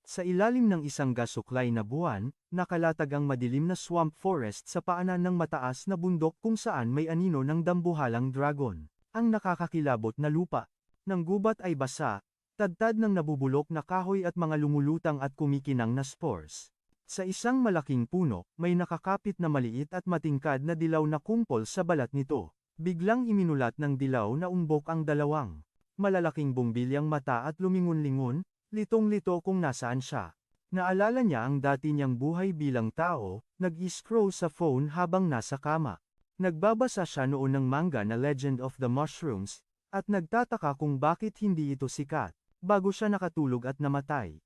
Sa ilalim ng isang gasuklay na buwan, nakalatag ang madilim na swamp forest sa paanan ng mataas na bundok kung saan may anino ng dambuhalang dragon. Ang nakakakilabot na lupa ng gubat ay basa, tadtad ng nabubulok na kahoy at mga lumulutang at kumikinang na spores. Sa isang malaking puno, may nakakapit na maliit at matingkad na dilaw na kumpol sa balat nito. Biglang iminulat ng dilaw na umbok ang dalawang malalaking bumbilyang mata at lumingon-lingon, litong-lito kung nasaan siya. Naalala niya ang dati niyang buhay bilang tao, nag-scroll sa phone habang nasa kama. Nagbabasa siya noon ng manga na Legend of the Mushrooms, at nagtataka kung bakit hindi ito sikat, bago siya nakatulog at namatay.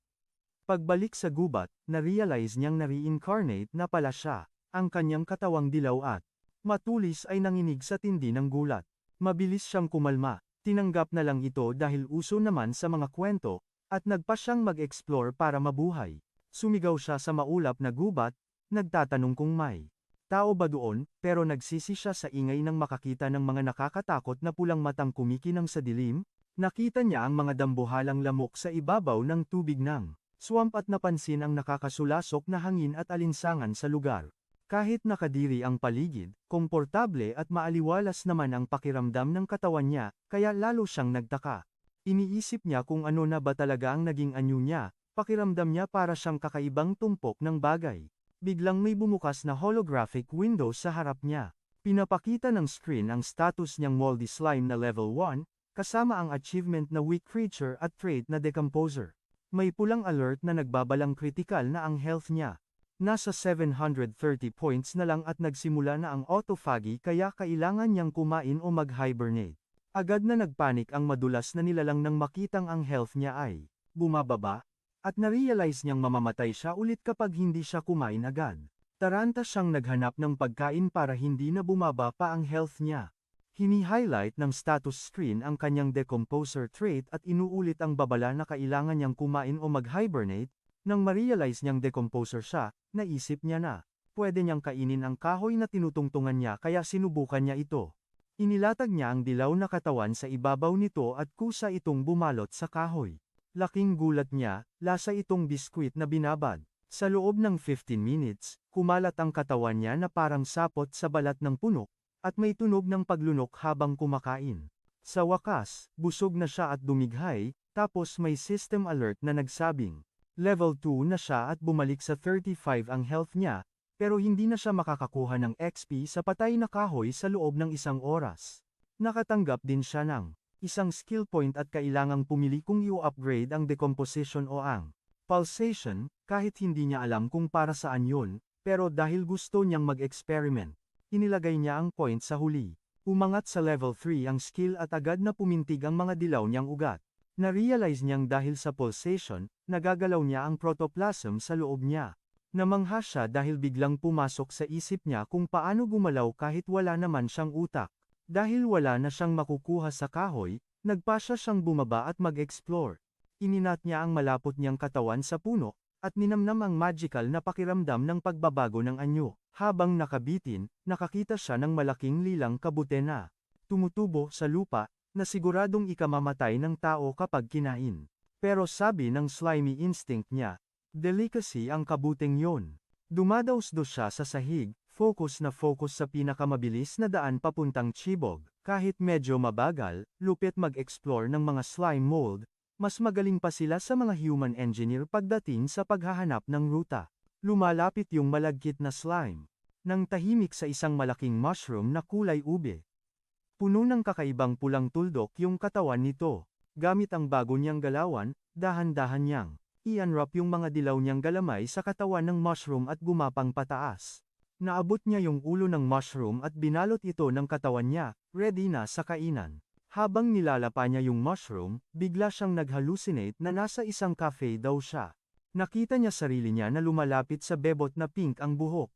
Pagbalik sa gubat, na-realize niyang na-reincarnate na pala siya, ang kanyang katawang dilaw at matulis ay nanginig sa tindi ng gulat. Mabilis siyang kumalma, tinanggap na lang ito dahil uso naman sa mga kwento, at nagpa siyang mag-explore para mabuhay. Sumigaw siya sa maulap na gubat, nagtatanong kung may tao ba doon, pero nagsisi siya sa ingay nang makakita ng mga nakakatakot na pulang matang kumikinang sa dilim. Nakita niya ang mga dambuhalang lamok sa ibabaw ng tubig ng swamp at napansin ang nakakasulasok na hangin at alinsangan sa lugar. Kahit nakadiri ang paligid, komportable at maaliwalas naman ang pakiramdam ng katawan niya, kaya lalo siyang nagtaka. Iniisip niya kung ano na ba talaga ang naging anyo niya, pakiramdam niya para siyang kakaibang tumpok ng bagay. Biglang may bumukas na holographic window sa harap niya. Pinapakita ng screen ang status niyang moldy slime na level 1, kasama ang achievement na weak creature at trait na decomposer. May pulang alert na nagbabalang critical na ang health niya. Nasa 730 points na lang at nagsimula na ang autophagy kaya kailangan niyang kumain o mag-hibernate. Agad na nagpanik ang madulas na nilalang nang makitang ang health niya ay bumababa, at na-realize niyang mamamatay siya ulit kapag hindi siya kumain agad. Taranta siyang naghanap ng pagkain para hindi na bumaba pa ang health niya. Hini-highlight ng status screen ang kanyang decomposer trait at inuulit ang babala na kailangan niyang kumain o mag-hibernate. Nang ma-realize niyang decomposer siya, naisip niya na pwede niyang kainin ang kahoy na tinutungtungan niya kaya sinubukan niya ito. Inilatag niya ang dilaw na katawan sa ibabaw nito at kusa itong bumalot sa kahoy. Laking gulat niya, lasa itong biskwit na binabad. Sa loob ng 15 minutes, kumalat ang katawan niya na parang sapot sa balat ng puno, at may tunog ng paglunok habang kumakain. Sa wakas, busog na siya at dumighay, tapos may system alert na nagsabing Level 2 na siya at bumalik sa 35 ang health niya, pero hindi na siya makakakuha ng XP sa patay na kahoy sa loob ng isang oras. Nakatanggap din siya ng isang skill point at kailangang pumili kung i-upgrade ang decomposition o ang pulsation, kahit hindi niya alam kung para saan yun, pero dahil gusto niyang mag-experiment, inilagay niya ang point sa huli. Umangat sa level 3 ang skill at agad na pumintig ang mga dilaw niyang ugat. Na-realize niyang dahil sa pulsation, nagagalaw niya ang protoplasm sa loob niya. Namangha siya dahil biglang pumasok sa isip niya kung paano gumalaw kahit wala naman siyang utak. Dahil wala na siyang makukuha sa kahoy, nagpasya siyang bumaba at mag-explore. Ininat niya ang malapot niyang katawan sa puno, at ninamnam ang magical na pakiramdam ng pagbabago ng anyo. Habang nakabitin, nakakita siya ng malaking lilang kabute na tumutubo sa lupa, na siguradong ikamamatay ng tao kapag kinain. Pero sabi ng slimy instinct niya, delicacy ang kabuteng yon. Dumadaos-dos siya sa sahig, focus na focus sa pinakamabilis na daan papuntang Chibog. Kahit medyo mabagal, lupit mag-explore ng mga slime mold, mas magaling pa sila sa mga human engineer pagdating sa paghahanap ng ruta. Lumalapit yung malagkit na slime. Nang tahimik sa isang malaking mushroom na kulay ube. Puno ng kakaibang pulang tuldok yung katawan nito. Gamit ang bago niyang galawan, dahan-dahan niyang i-unwrap yung mga dilaw niyang galamay sa katawan ng mushroom at gumapang pataas. Naabot niya yung ulo ng mushroom at binalot ito ng katawan niya, ready na sa kainan. Habang nilalapa niya yung mushroom, bigla siyang nag-hallucinate na nasa isang cafe daw siya. Nakita niya sarili niya na lumalapit sa bebot na pink ang buhok.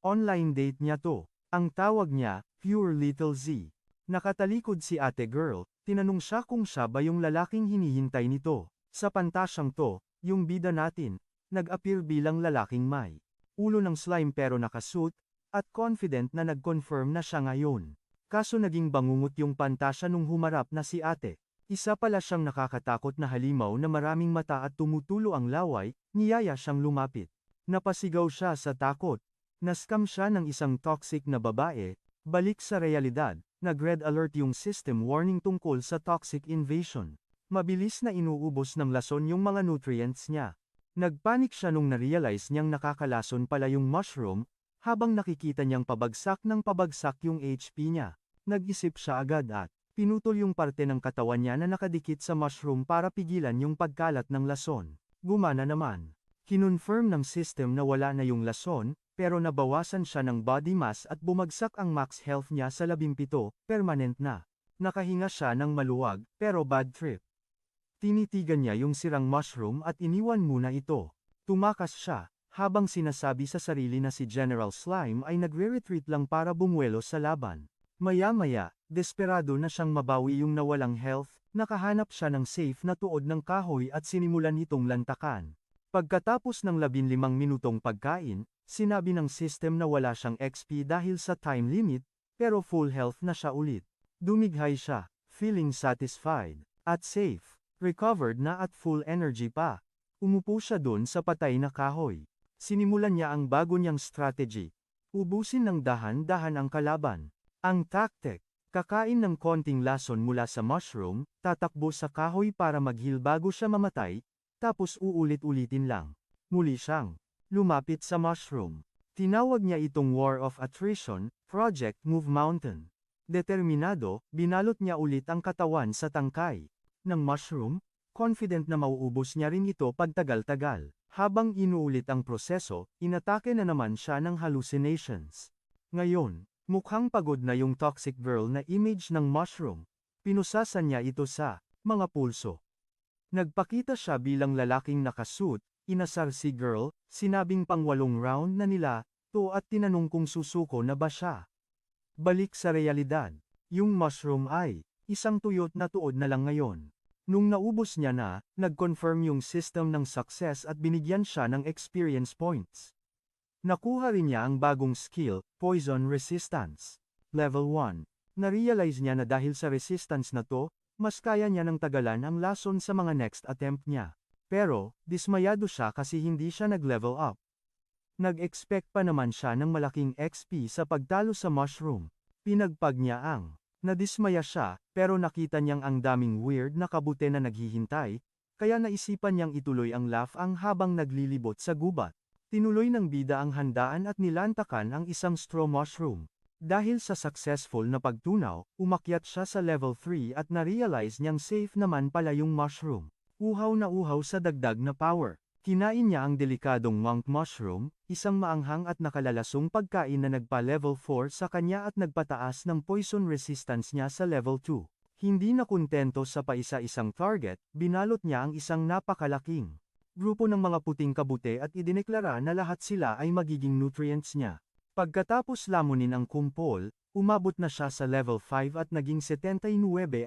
Online date niya to. Ang tawag niya, Pure Little Z. Nakatalikod si ate girl, tinanong siya kung siya ba yung lalaking hinihintay nito. Sa pantasyang to, yung bida natin, nag-appear bilang lalaking may ulo ng slime pero nakasuit, at confident na nag-confirm na siya ngayon. Kaso naging bangungot yung pantasya nung humarap na si ate. Isa pala siyang nakakatakot na halimaw na maraming mata at tumutulo ang laway, niyaya siyang lumapit. Napasigaw siya sa takot. Naskam siya ng isang toxic na babae, balik sa realidad, nag-red alert yung system warning tungkol sa toxic invasion. Mabilis na inuubos ng lason yung mga nutrients niya. Nagpanik siya nung na-realize niyang nakakalason pala yung mushroom, habang nakikita niyang pabagsak ng pabagsak yung HP niya. Nag-isip siya agad at pinutol yung parte ng katawan niya na nakadikit sa mushroom para pigilan yung pagkalat ng lason. Gumana naman. Kinonfirm ng system na wala na yung lason, pero nabawasan siya ng body mass at bumagsak ang max health niya sa 17, permanent na. Nakahinga siya ng maluwag, pero bad trip. Tinitigan niya yung sirang mushroom at iniwan muna ito. Tumakas siya, habang sinasabi sa sarili na si General Slime ay nagre-retreat lang para bumuelo sa laban. Maya-maya, desperado na siyang mabawi yung nawalang health, nakahanap siya ng safe na tuod ng kahoy at sinimulan itong lantakan. Pagkatapos ng 15 minutong pagkain, sinabi ng system na wala siyang XP dahil sa time limit, pero full health na siya ulit. Dumighay siya, feeling satisfied, at safe, recovered na at full energy pa. Umupo siya dun sa patay na kahoy. Sinimulan niya ang bago niyang strategy. Ubusin ng dahan-dahan ang kalaban. Ang tactic, kakain ng konting lason mula sa mushroom, tatakbo sa kahoy para mag-heal bago siya mamatay, tapos uulit-ulitin lang. Muli siyang lumapit sa mushroom. Tinawag niya itong War of Attrition, Project Move Mountain. Determinado, binalot niya ulit ang katawan sa tangkay ng mushroom, confident na mauubos niya rin ito pagtagal-tagal. Habang inuulit ang proseso, inatake na naman siya ng hallucinations. Ngayon, mukhang pagod na yung toxic girl na image ng mushroom. Pinusasan niya ito sa mga pulso. Nagpakita siya bilang lalaking nakasuit, inasar si girl, sinabing pang-8 round na nila, to at tinanong kung susuko na ba siya. Balik sa realidad. Yung mushroom ay isang tuyot na tuod na lang ngayon. Nung naubos niya na, nag-confirm yung system ng success at binigyan siya ng experience points. Nakuha rin niya ang bagong skill, Poison Resistance. Level 1. Na-realize niya na dahil sa resistance na to, mas kaya niya ng tagalan ang lason sa mga next attempt niya. Pero, dismayado siya kasi hindi siya nag-level up. Nag-expect pa naman siya ng malaking XP sa pagtalo sa mushroom. Pinagpag niya ang nadismaya siya, pero nakita niyang ang daming weird na kabute na naghihintay, kaya naisipan niyang ituloy ang laugh ang habang naglilibot sa gubat. Tinuloy ng bida ang handaan at nilantakan ang isang straw mushroom. Dahil sa successful na pagtunaw, umakyat siya sa level 3 at na-realize niyang safe naman pala yung mushroom. Uhaw na uhaw sa dagdag na power. Kinain niya ang delikadong monk mushroom, isang maanghang at nakalalasong pagkain na nagpa-level 4 sa kanya at nagpataas ng poison resistance niya sa level 2. Hindi na kontento sa paisa-isang target, binalot niya ang isang napakalaking grupo ng mga puting kabute at idineklara na lahat sila ay magiging nutrients niya. Pagkatapos lamunin ang kumpol, umabot na siya sa level 5 at naging 79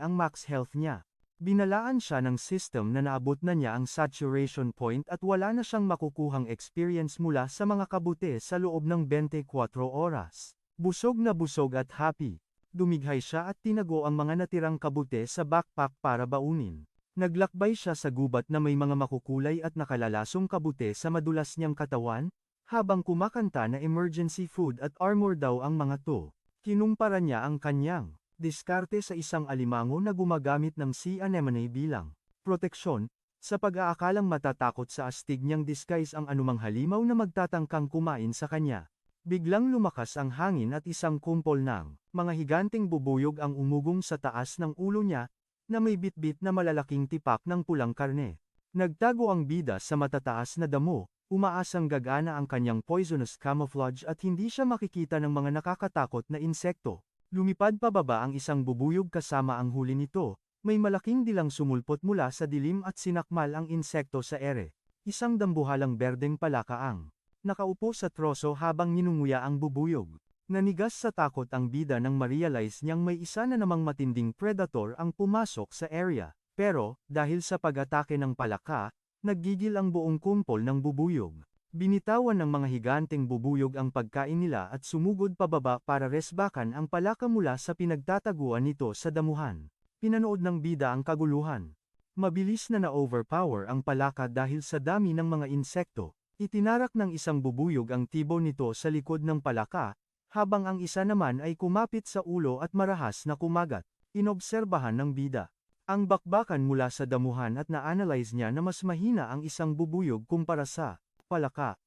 ang max health niya. Binalaan siya ng system na naabot na niya ang saturation point at wala na siyang makukuhang experience mula sa mga kabute sa loob ng 24 oras. Busog na busog at happy. Dumighay siya at tinago ang mga natirang kabute sa backpack para baunin. Naglakbay siya sa gubat na may mga makukulay at nakalalasong kabute sa madulas niyang katawan, habang kumakanta na emergency food at armor daw ang mga to. Kinumpara niya ang kanyang diskarte sa isang alimango na gumagamit ng sea anemone bilang proteksyon, sa pag-aakalang matatakot sa astig niyang disguise ang anumang halimaw na magtatangkang kumain sa kanya. Biglang lumakas ang hangin at isang kumpol ng mga higanteng bubuyog ang umugong sa taas ng ulo niya, na may bitbit na malalaking tipak ng pulang karne. Nagtago ang bida sa matataas na damo, umaasang gagana ang kanyang poisonous camouflage at hindi siya makikita ng mga nakakatakot na insekto. Lumipad pababa ang isang bubuyog kasama ang huli nito, may malaking dilang sumulpot mula sa dilim at sinakmal ang insekto sa ere. Isang dambuhalang berdeng palaka ang nakaupo sa troso habang ninunguya ang bubuyog. Nanigas sa takot ang bida nang ma-realize niyang may isa na namang matinding predator ang pumasok sa area. Pero, dahil sa pag-atake ng palaka, naggigil ang buong kumpol ng bubuyog. Binitawan ng mga higanteng bubuyog ang pagkain nila at sumugod pababa para resbakan ang palaka mula sa pinagtataguan nito sa damuhan. Pinanood ng bida ang kaguluhan. Mabilis na na-overpower ang palaka dahil sa dami ng mga insekto. Itinarak ng isang bubuyog ang tibo nito sa likod ng palaka, habang ang isa naman ay kumapit sa ulo at marahas na kumagat. Inobserbahan ng bida ang bakbakan mula sa damuhan at na-analyze niya na mas mahina ang isang bubuyog kumpara sa palaka.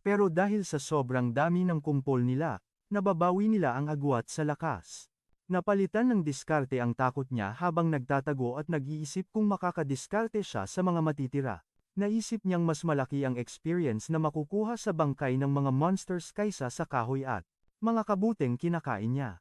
Pero dahil sa sobrang dami ng kumpol nila, nababawi nila ang agwat sa lakas. Napalitan ng diskarte ang takot niya habang nagtatago at nag-iisip kung makakadiskarte siya sa mga matitira. Naisip niyang mas malaki ang experience na makukuha sa bangkay ng mga monsters kaysa sa kahoy at mga kabuteng kinakain niya.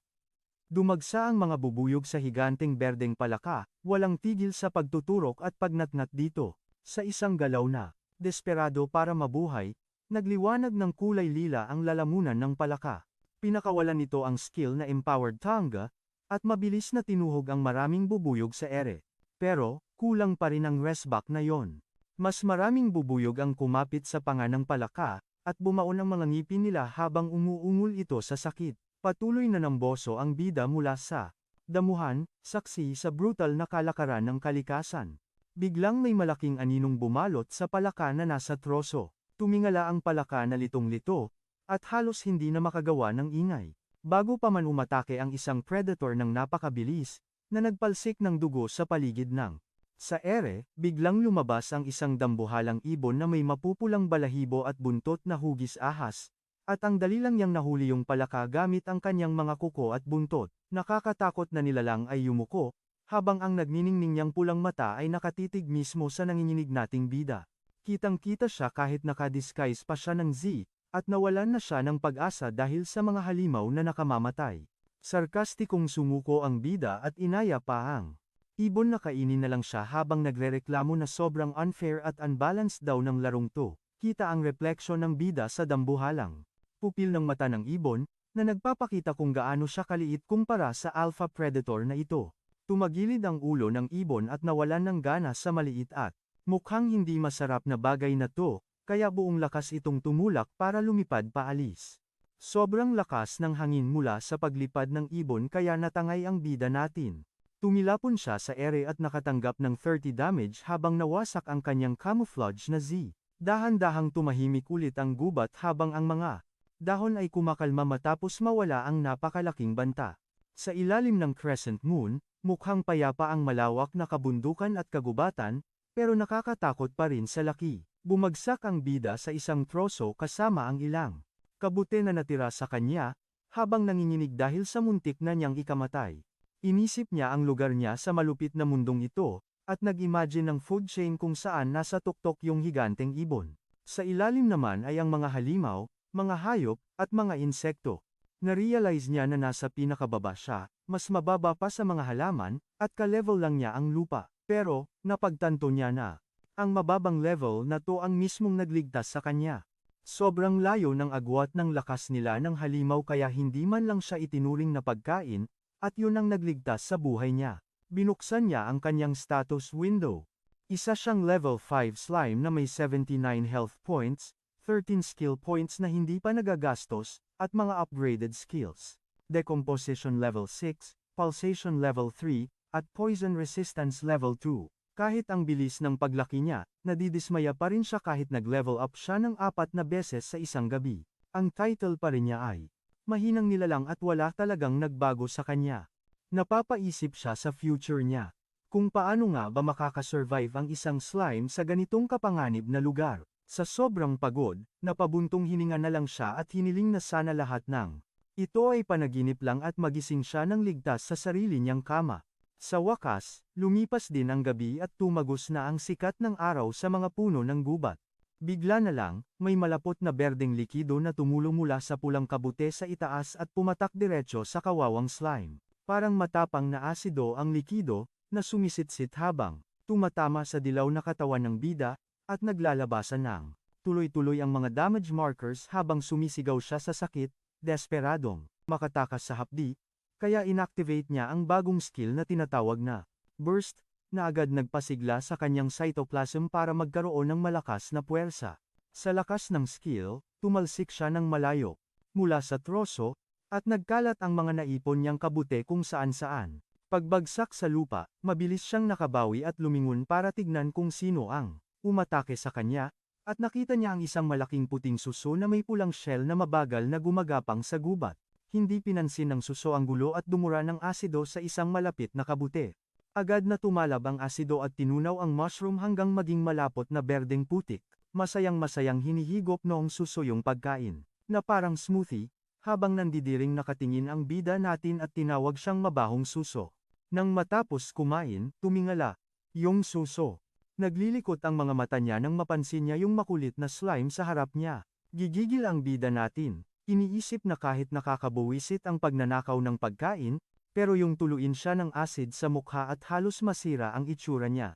Dumagsa ang mga bubuyog sa higanteng berdeng palaka, walang tigil sa pagtuturok at pagnatnat dito. Sa isang galaw na, desperado para mabuhay, nagliwanag ng kulay lila ang lalamunan ng palaka. Pinakawalan nito ang skill na Empowered Tongue, at mabilis na tinuhog ang maraming bubuyog sa ere. Pero, kulang pa rin ang resback na yon. Mas maraming bubuyog ang kumapit sa panga ng palaka, at bumaon ang mga ngipin nila habang umuungol ito sa sakit. Patuloy na namboso ang bida mula sa damuhan, saksi sa brutal na kalakaran ng kalikasan. Biglang may malaking aninong bumalot sa palaka na nasa troso. Tumingala ang palaka na litong-lito, at halos hindi na makagawa ng ingay. Bago pa man umatake ang isang predator ng napakabilis, na nagpalsik ng dugo sa paligid ng sa ere, biglang lumabas ang isang dambuhalang ibon na may mapupulang balahibo at buntot na hugis ahas. At ang dali lang niyang nahuli yung palaka gamit ang kanyang mga kuko at buntot. Nakakatakot na nilalang ay yumuko, habang ang nagniningning niyang pulang mata ay nakatitig mismo sa nanginginig nating bida. Kitang-kita siya kahit nakadisguise pa siya ng Z, at nawalan na siya ng pag-asa dahil sa mga halimaw na nakamamatay. Sarkastikong sumuko ang bida at inaya pa ang ibon na kainin na lang siya habang nagrereklamo na sobrang unfair at unbalanced daw ng larong to. Kita ang refleksyon ng bida sa dambuhalang pupil ng mata ng ibon, na nagpapakita kung gaano siya kaliit kumpara sa alpha predator na ito. Tumagilid ang ulo ng ibon at nawalan ng gana sa maliit at mukhang hindi masarap na bagay na to, kaya buong lakas itong tumulak para lumipad paalis. Sobrang lakas ng hangin mula sa paglipad ng ibon kaya natangay ang bida natin. Tumilapon siya sa ere at nakatanggap ng 30 damage habang nawasak ang kanyang camouflage na Z. Dahan-dahang tumahimik ulit ang gubat habang ang mga dahon ay kumakalma matapos mawala ang napakalaking banta. Sa ilalim ng crescent moon, mukhang payapa ang malawak na kabundukan at kagubatan, pero nakakatakot pa rin sa laki. Bumagsak ang bida sa isang troso kasama ang ilang kabute na natira sa kanya, habang nanginginig dahil sa muntik na niyang ikamatay. Inisip niya ang lugar niya sa malupit na mundong ito, at nag-imagine ng food chain kung saan nasa tuktok yung higanteng ibon. Sa ilalim naman ay ang mga halimaw, mga hayop, at mga insekto. Narealize niya na nasa pinakababa siya, mas mababa pa sa mga halaman, at ka-level lang niya ang lupa. Pero, napagtanto niya na, ang mababang level na to ang mismong nagligtas sa kanya. Sobrang layo ng agwat ng lakas nila ng halimaw kaya hindi man lang siya itinuring na pagkain, at yun ang nagligtas sa buhay niya. Binuksan niya ang kanyang status window. Isa siyang level 5 slime na may 79 health points, 13 skill points na hindi pa nagagastos, at mga upgraded skills. Decomposition level 6, Pulsation level 3, at Poison resistance level 2. Kahit ang bilis ng paglaki niya, nadidismaya pa rin siya kahit nag-level up siya ng 4 na beses sa isang gabi. Ang title pa rin niya ay Mahinang Nilalang at wala talagang nagbago sa kanya. Napapaisip siya sa future niya. Kung paano nga ba makakasurvive ang isang slime sa ganitong kapanganib na lugar. Sa sobrang pagod, napabuntong hininga na lang siya at hiniling na sana lahat ng ito ay panaginip lang at magising siya ng ligtas sa sarili niyang kama. Sa wakas, lumipas din ang gabi at tumagos na ang sikat ng araw sa mga puno ng gubat. Bigla na lang, may malapot na berdeng likido na tumulong mula sa pulang kabute sa itaas at pumatak diretso sa kawawang slime. Parang matapang na asido ang likido, na sumisitsit habang tumatama sa dilaw na katawan ng bida, at naglalabasan ng tuloy-tuloy ang mga damage markers habang sumisigaw siya sa sakit, desperadong makatakas sa hapdi, kaya inactivate niya ang bagong skill na tinatawag na burst, na agad nagpasigla sa kanyang cytoplasm para magkaroon ng malakas na puwersa. Sa lakas ng skill, tumalsik siya ng malayo, mula sa troso, at nagkalat ang mga naipon niyang kabute kung saan-saan. Pagbagsak sa lupa, mabilis siyang nakabawi at lumingon para tignan kung sino ang umatake sa kanya, at nakita niya ang isang malaking puting suso na may pulang shell na mabagal na gumagapang sa gubat. Hindi pinansin ng suso ang gulo at dumura ng asido sa isang malapit na kabute. Agad na tumalab ang asido at tinunaw ang mushroom hanggang maging malapot na berdeng putik. Masayang-masayang hinihigop noong suso yung pagkain, na parang smoothie, habang nandidiring nakatingin ang bida natin at tinawag siyang mabahong suso. Nang matapos kumain, tumingala yung suso. Naglilikot ang mga mata niya nang mapansin niya yung makulit na slime sa harap niya. Gigigil ang bida natin. Iniisip na kahit nakakabuwisit ang pagnanakaw ng pagkain, pero yung tuluin siya ng acid sa mukha at halos masira ang itsura niya.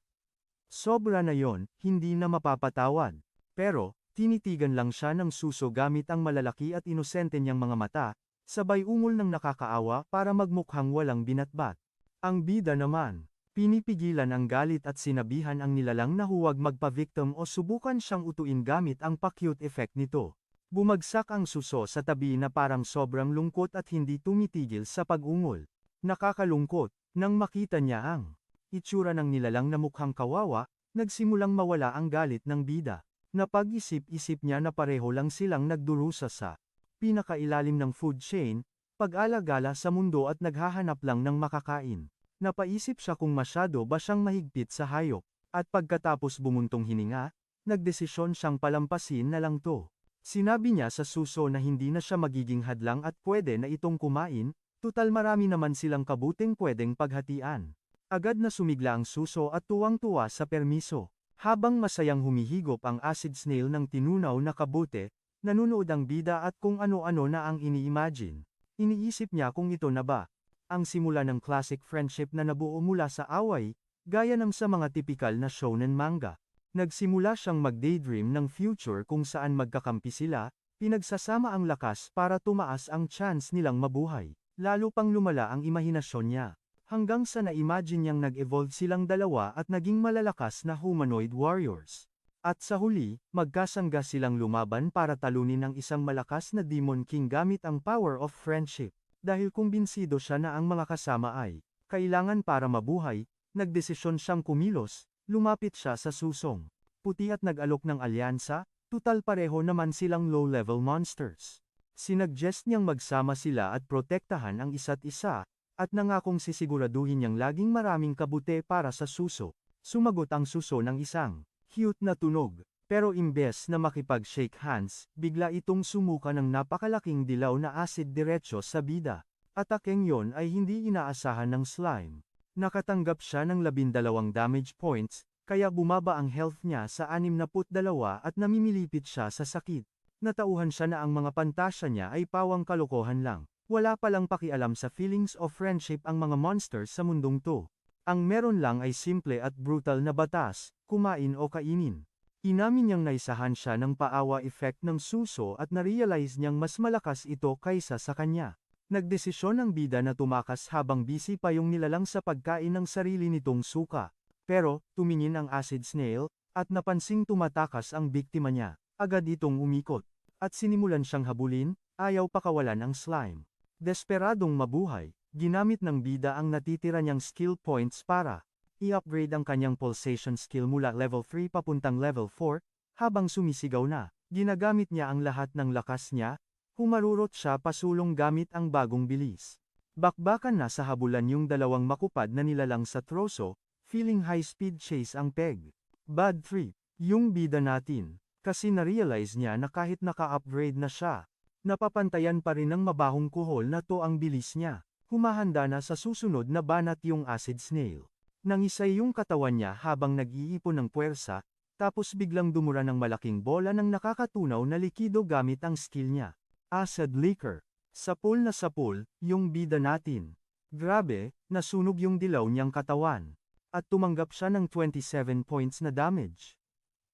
Sobra na yon, hindi na mapapatawad. Pero, tinitigan lang siya ng suso gamit ang malalaki at inosente niyang mga mata, sabay ungol ng nakakaawa para magmukhang walang binatbat. Ang bida naman, pinipigilan ang galit at sinabihan ang nilalang na huwag magpa-victim o subukan siyang utuin gamit ang pa-cute effect nito. Bumagsak ang suso sa tabi na parang sobrang lungkot at hindi tumitigil sa pag-ungol. Nakakalungkot, nang makita niya ang itsura ng nilalang na mukhang kawawa, nagsimulang mawala ang galit ng bida. Napag-isip-isip niya na pareho lang silang nagdurusa sa pinakailalim ng food chain, pag-alagala sa mundo at naghahanap lang ng makakain. Napaisip siya kung masyado ba siyang mahigpit sa hayop, at pagkatapos bumuntong hininga, nagdesisyon siyang palampasin na lang to. Sinabi niya sa suso na hindi na siya magiging hadlang at pwede na itong kumain, tutal marami naman silang kabuting pwedeng paghatian. Agad na sumigla ang suso at tuwang-tuwa sa permiso. Habang masayang humihigop ang acid snail ng tinunaw na kabute, nanunood ang bida at kung ano-ano na ang ini-imagine. Iniisip niya kung ito na ba ang simula ng classic friendship na nabuo mula sa away, gaya ng sa mga tipikal na shonen manga. Nagsimula siyang mag-daydream ng future kung saan magkakampi sila, pinagsasama ang lakas para tumaas ang chance nilang mabuhay. Lalo pang lumala ang imahinasyon niya. Hanggang sa na-imagine niyang nag-evolve silang dalawa at naging malalakas na humanoid warriors. At sa huli, magkasangga silang lumaban para talunin ang isang malakas na Demon King gamit ang power of friendship. Dahil kumbinsido siya na ang mga kasama ay kailangan para mabuhay, nagdesisyon siyang kumilos, lumapit siya sa susong puti at nag-alok ng alyansa, tutal pareho naman silang low-level monsters. Sinuggest niyang magsama sila at protektahan ang isa't isa, at nangakong sisiguraduhin niyang laging maraming kabute para sa suso. Sumagot ang suso ng isang cute na tunog, pero imbes na makipag-shake hands, bigla itong sumuka ng napakalaking dilaw na acid diretso sa bida. Atakeng yon ay hindi inaasahan ng slime. Nakatanggap siya ng 12 damage points, kaya bumaba ang health niya sa 62 at namimilipit siya sa sakit. Natauhan siya na ang mga pantasya niya ay pawang kalokohan lang. Wala palang pakialam sa feelings of friendship ang mga monsters sa mundong to. Ang meron lang ay simple at brutal na batas, kumain o kainin. Inamin niyang naisahan siya ng paawa effect ng suso at na-realize niyang mas malakas ito kaysa sa kanya. Nagdesisyon ang bida na tumakas habang busy pa yung nilalang sa pagkain ng sarili nitong suka. Pero, tumingin ang acid snail, at napansing tumatakas ang biktima niya. Agad itong umikot. At sinimulan siyang habulin, ayaw pakawalan ang slime. Desperadong mabuhay, ginamit ng bida ang natitira niyang skill points para i-upgrade ang kanyang pulsation skill mula level 3 papuntang level 4, habang sumisigaw na. Ginagamit niya ang lahat ng lakas niya, humarurot siya pasulong gamit ang bagong bilis. Bakbakan na sa habulan yung dalawang makupad na nilalang sa troso, feeling high-speed chase ang peg. Bad trip, yung bida natin, kasi na-realize niya na kahit naka-upgrade na siya, napapantayan pa rin ng mabahong kuhol na to ang bilis niya. Humahanda na sa susunod na banat yung acid snail. Nangisay yung katawan niya habang nag-iipon ng puwersa, tapos biglang dumura ng malaking bola ng nakakatunaw na likido gamit ang skill niya. Acid liquor. Sapul na sapul, yung bida natin. Grabe, nasunog yung dilaw niyang katawan. At tumanggap siya ng 27 points na damage.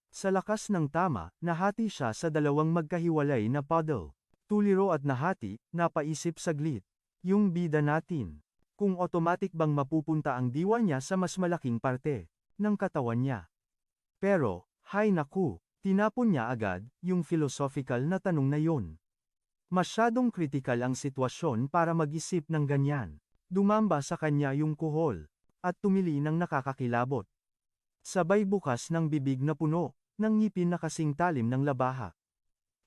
Sa lakas ng tama, nahati siya sa dalawang magkahiwalay na puddle. Tuliro at nahati, napaisip saglit. Yung bida natin. Kung automatic bang mapupunta ang diwa niya sa mas malaking parte ng katawan niya. Pero, hay naku, tinapon niya agad yung philosophical na tanong na yon. Masyadong kritikal ang sitwasyon para mag-isip ng ganyan. Dumamba sa kanya yung kuhol, at tumili ng nakakakilabot. Sabay bukas ng bibig na puno, ng ngipin na kasing talim ng labaha.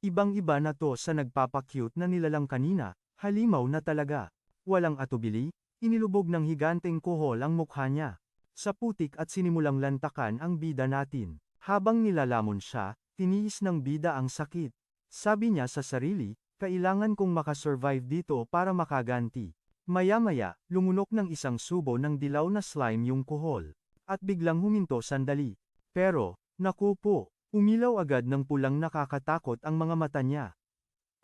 Ibang-iba na to sa nagpapakyut na nilalang kanina, halimaw na talaga. Walang atubili, inilubog ng higanteng kuhol ang mukha niya. Sa putik at sinimulang lantakan ang bida natin. Habang nilalamon siya, tiniis ng bida ang sakit. Sabi niya sa sarili, kailangan kong makasurvive dito para makaganti. Maya-maya, lumunok ng isang subo ng dilaw na slime yung kuhol. At biglang huminto sandali. Pero, naku po, umilaw agad ng pulang nakakatakot ang mga mata niya.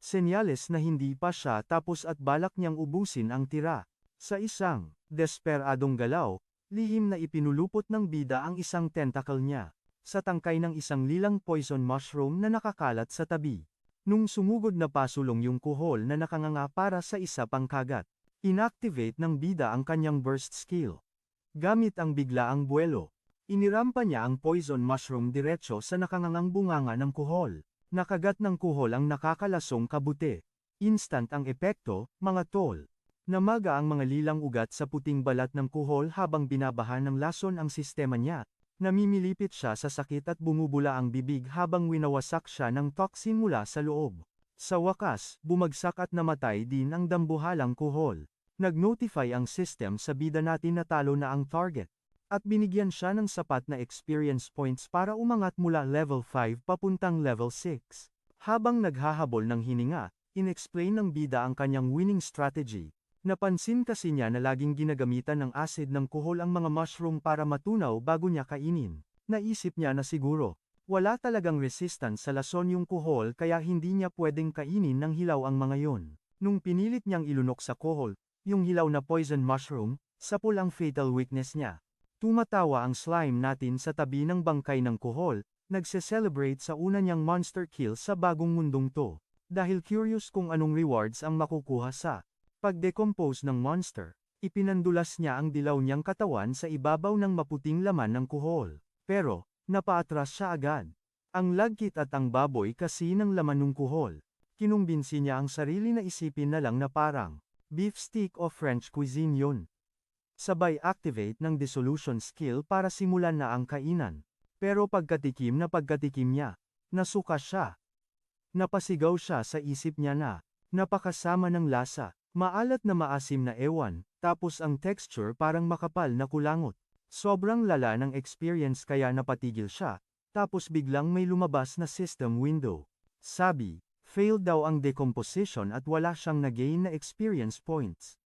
Senyales na hindi pa siya tapos at balak niyang ubusin ang tira. Sa isang, desperadong galaw, lihim na ipinulupot ng bida ang isang tentacle niya. Sa tangkay ng isang lilang poison mushroom na nakakalat sa tabi. Nung sumugod na pasulong yung kuhol na nakanganga para sa isa pang kagat. Inactivate ng bida ang kanyang burst skill. Gamit ang biglaang buwelo, inirampa niya ang poison mushroom diretso sa nakangangang bunganga ng kuhol. Nakagat ng kuhol ang nakakalasong kabute. Instant ang epekto, mga tol. Namaga ang mga lilang ugat sa puting balat ng kuhol habang binabahan ng lason ang sistema niya. Namimilipit siya sa sakit at bumubula ang bibig habang winawasak siya ng toxin mula sa loob. Sa wakas, bumagsak at namatay din ang dambuhalang kuhol. Nag-notify ang system sa bida natin na talo na ang target. At binigyan siya ng sapat na experience points para umangat mula level 5 papuntang level 6. Habang naghahabol ng hininga, inexplain ng bida ang kanyang winning strategy. Napansin kasi niya na laging ginagamitan ng acid ng kuhol ang mga mushroom para matunaw bago niya kainin. Naisip niya na siguro, wala talagang resistance sa lason yung kuhol kaya hindi niya pwedeng kainin ng hilaw ang mga yon. Nung pinilit niyang ilunok sa kuhol, yung hilaw na poison mushroom, sapul ang fatal weakness niya. Tumatawa ang slime natin sa tabi ng bangkay ng kuhol, nagse-celebrate sa una niyang monster kill sa bagong mundong to. Dahil curious kung anong rewards ang makukuha sa pag-decompose ng monster, ipinandulas niya ang dilaw niyang katawan sa ibabaw ng maputing laman ng kuhol. Pero, napaatras siya agad. Ang lagkit at ang baboy kasi ng laman ng kuhol. Kinumbinsi niya ang sarili na isipin na lang na parang beef stick o French cuisine yun. Sabay activate ng dissolution skill para simulan na ang kainan. Pero pagkatikim niya, nasuka siya. Napasigaw siya sa isip niya na, napakasama ng lasa, maalat na maasim na ewan, tapos ang texture parang makapal na kulangot. Sobrang lala ng experience kaya napatigil siya, tapos biglang may lumabas na system window. Sabi, failed daw ang decomposition at wala siyang na-gain na experience points.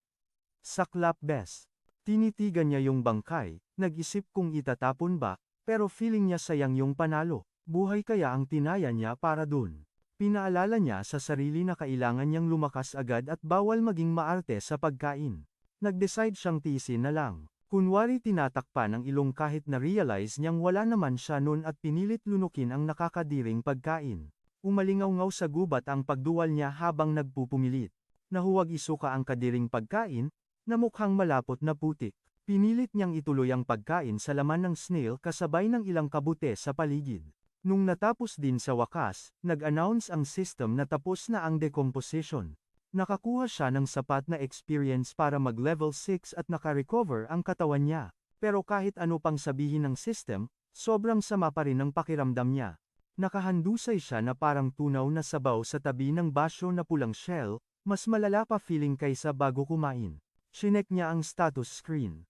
Saklap bes. Tinitigan niya yung bangkay, nag-isip kung itatapon ba, pero feeling niya sayang yung panalo. Buhay kaya ang tinaya niya para dun. Pinaalala niya sa sarili na kailangan niyang lumakas agad at bawal maging maarte sa pagkain. Nag-decide siyang tiisin na lang. Kunwari tinatakpan ang ilong kahit na-realize niyang wala naman siya nun at pinilit lunukin ang nakakadiring pagkain. Umalingaw-ngaw sa gubat ang pagduwal niya habang nagpupumilit. Nahuwag isuka ang kadiring pagkain, na mukhang malapot na putik. Pinilit niyang ituloy ang pagkain sa laman ng snail kasabay ng ilang kabute sa paligid. Nung natapos din sa wakas, nag-announce ang system na tapos na ang decomposition. Nakakuha siya ng sapat na experience para mag-level 6 at naka-recover ang katawan niya. Pero kahit ano pang sabihin ng system, sobrang sama pa rin ang pakiramdam niya. Nakahandusay siya na parang tunaw na sabaw sa tabi ng basyo na pulang shell, mas malala pa feeling kaysa bago kumain. Chinek niya ang status screen.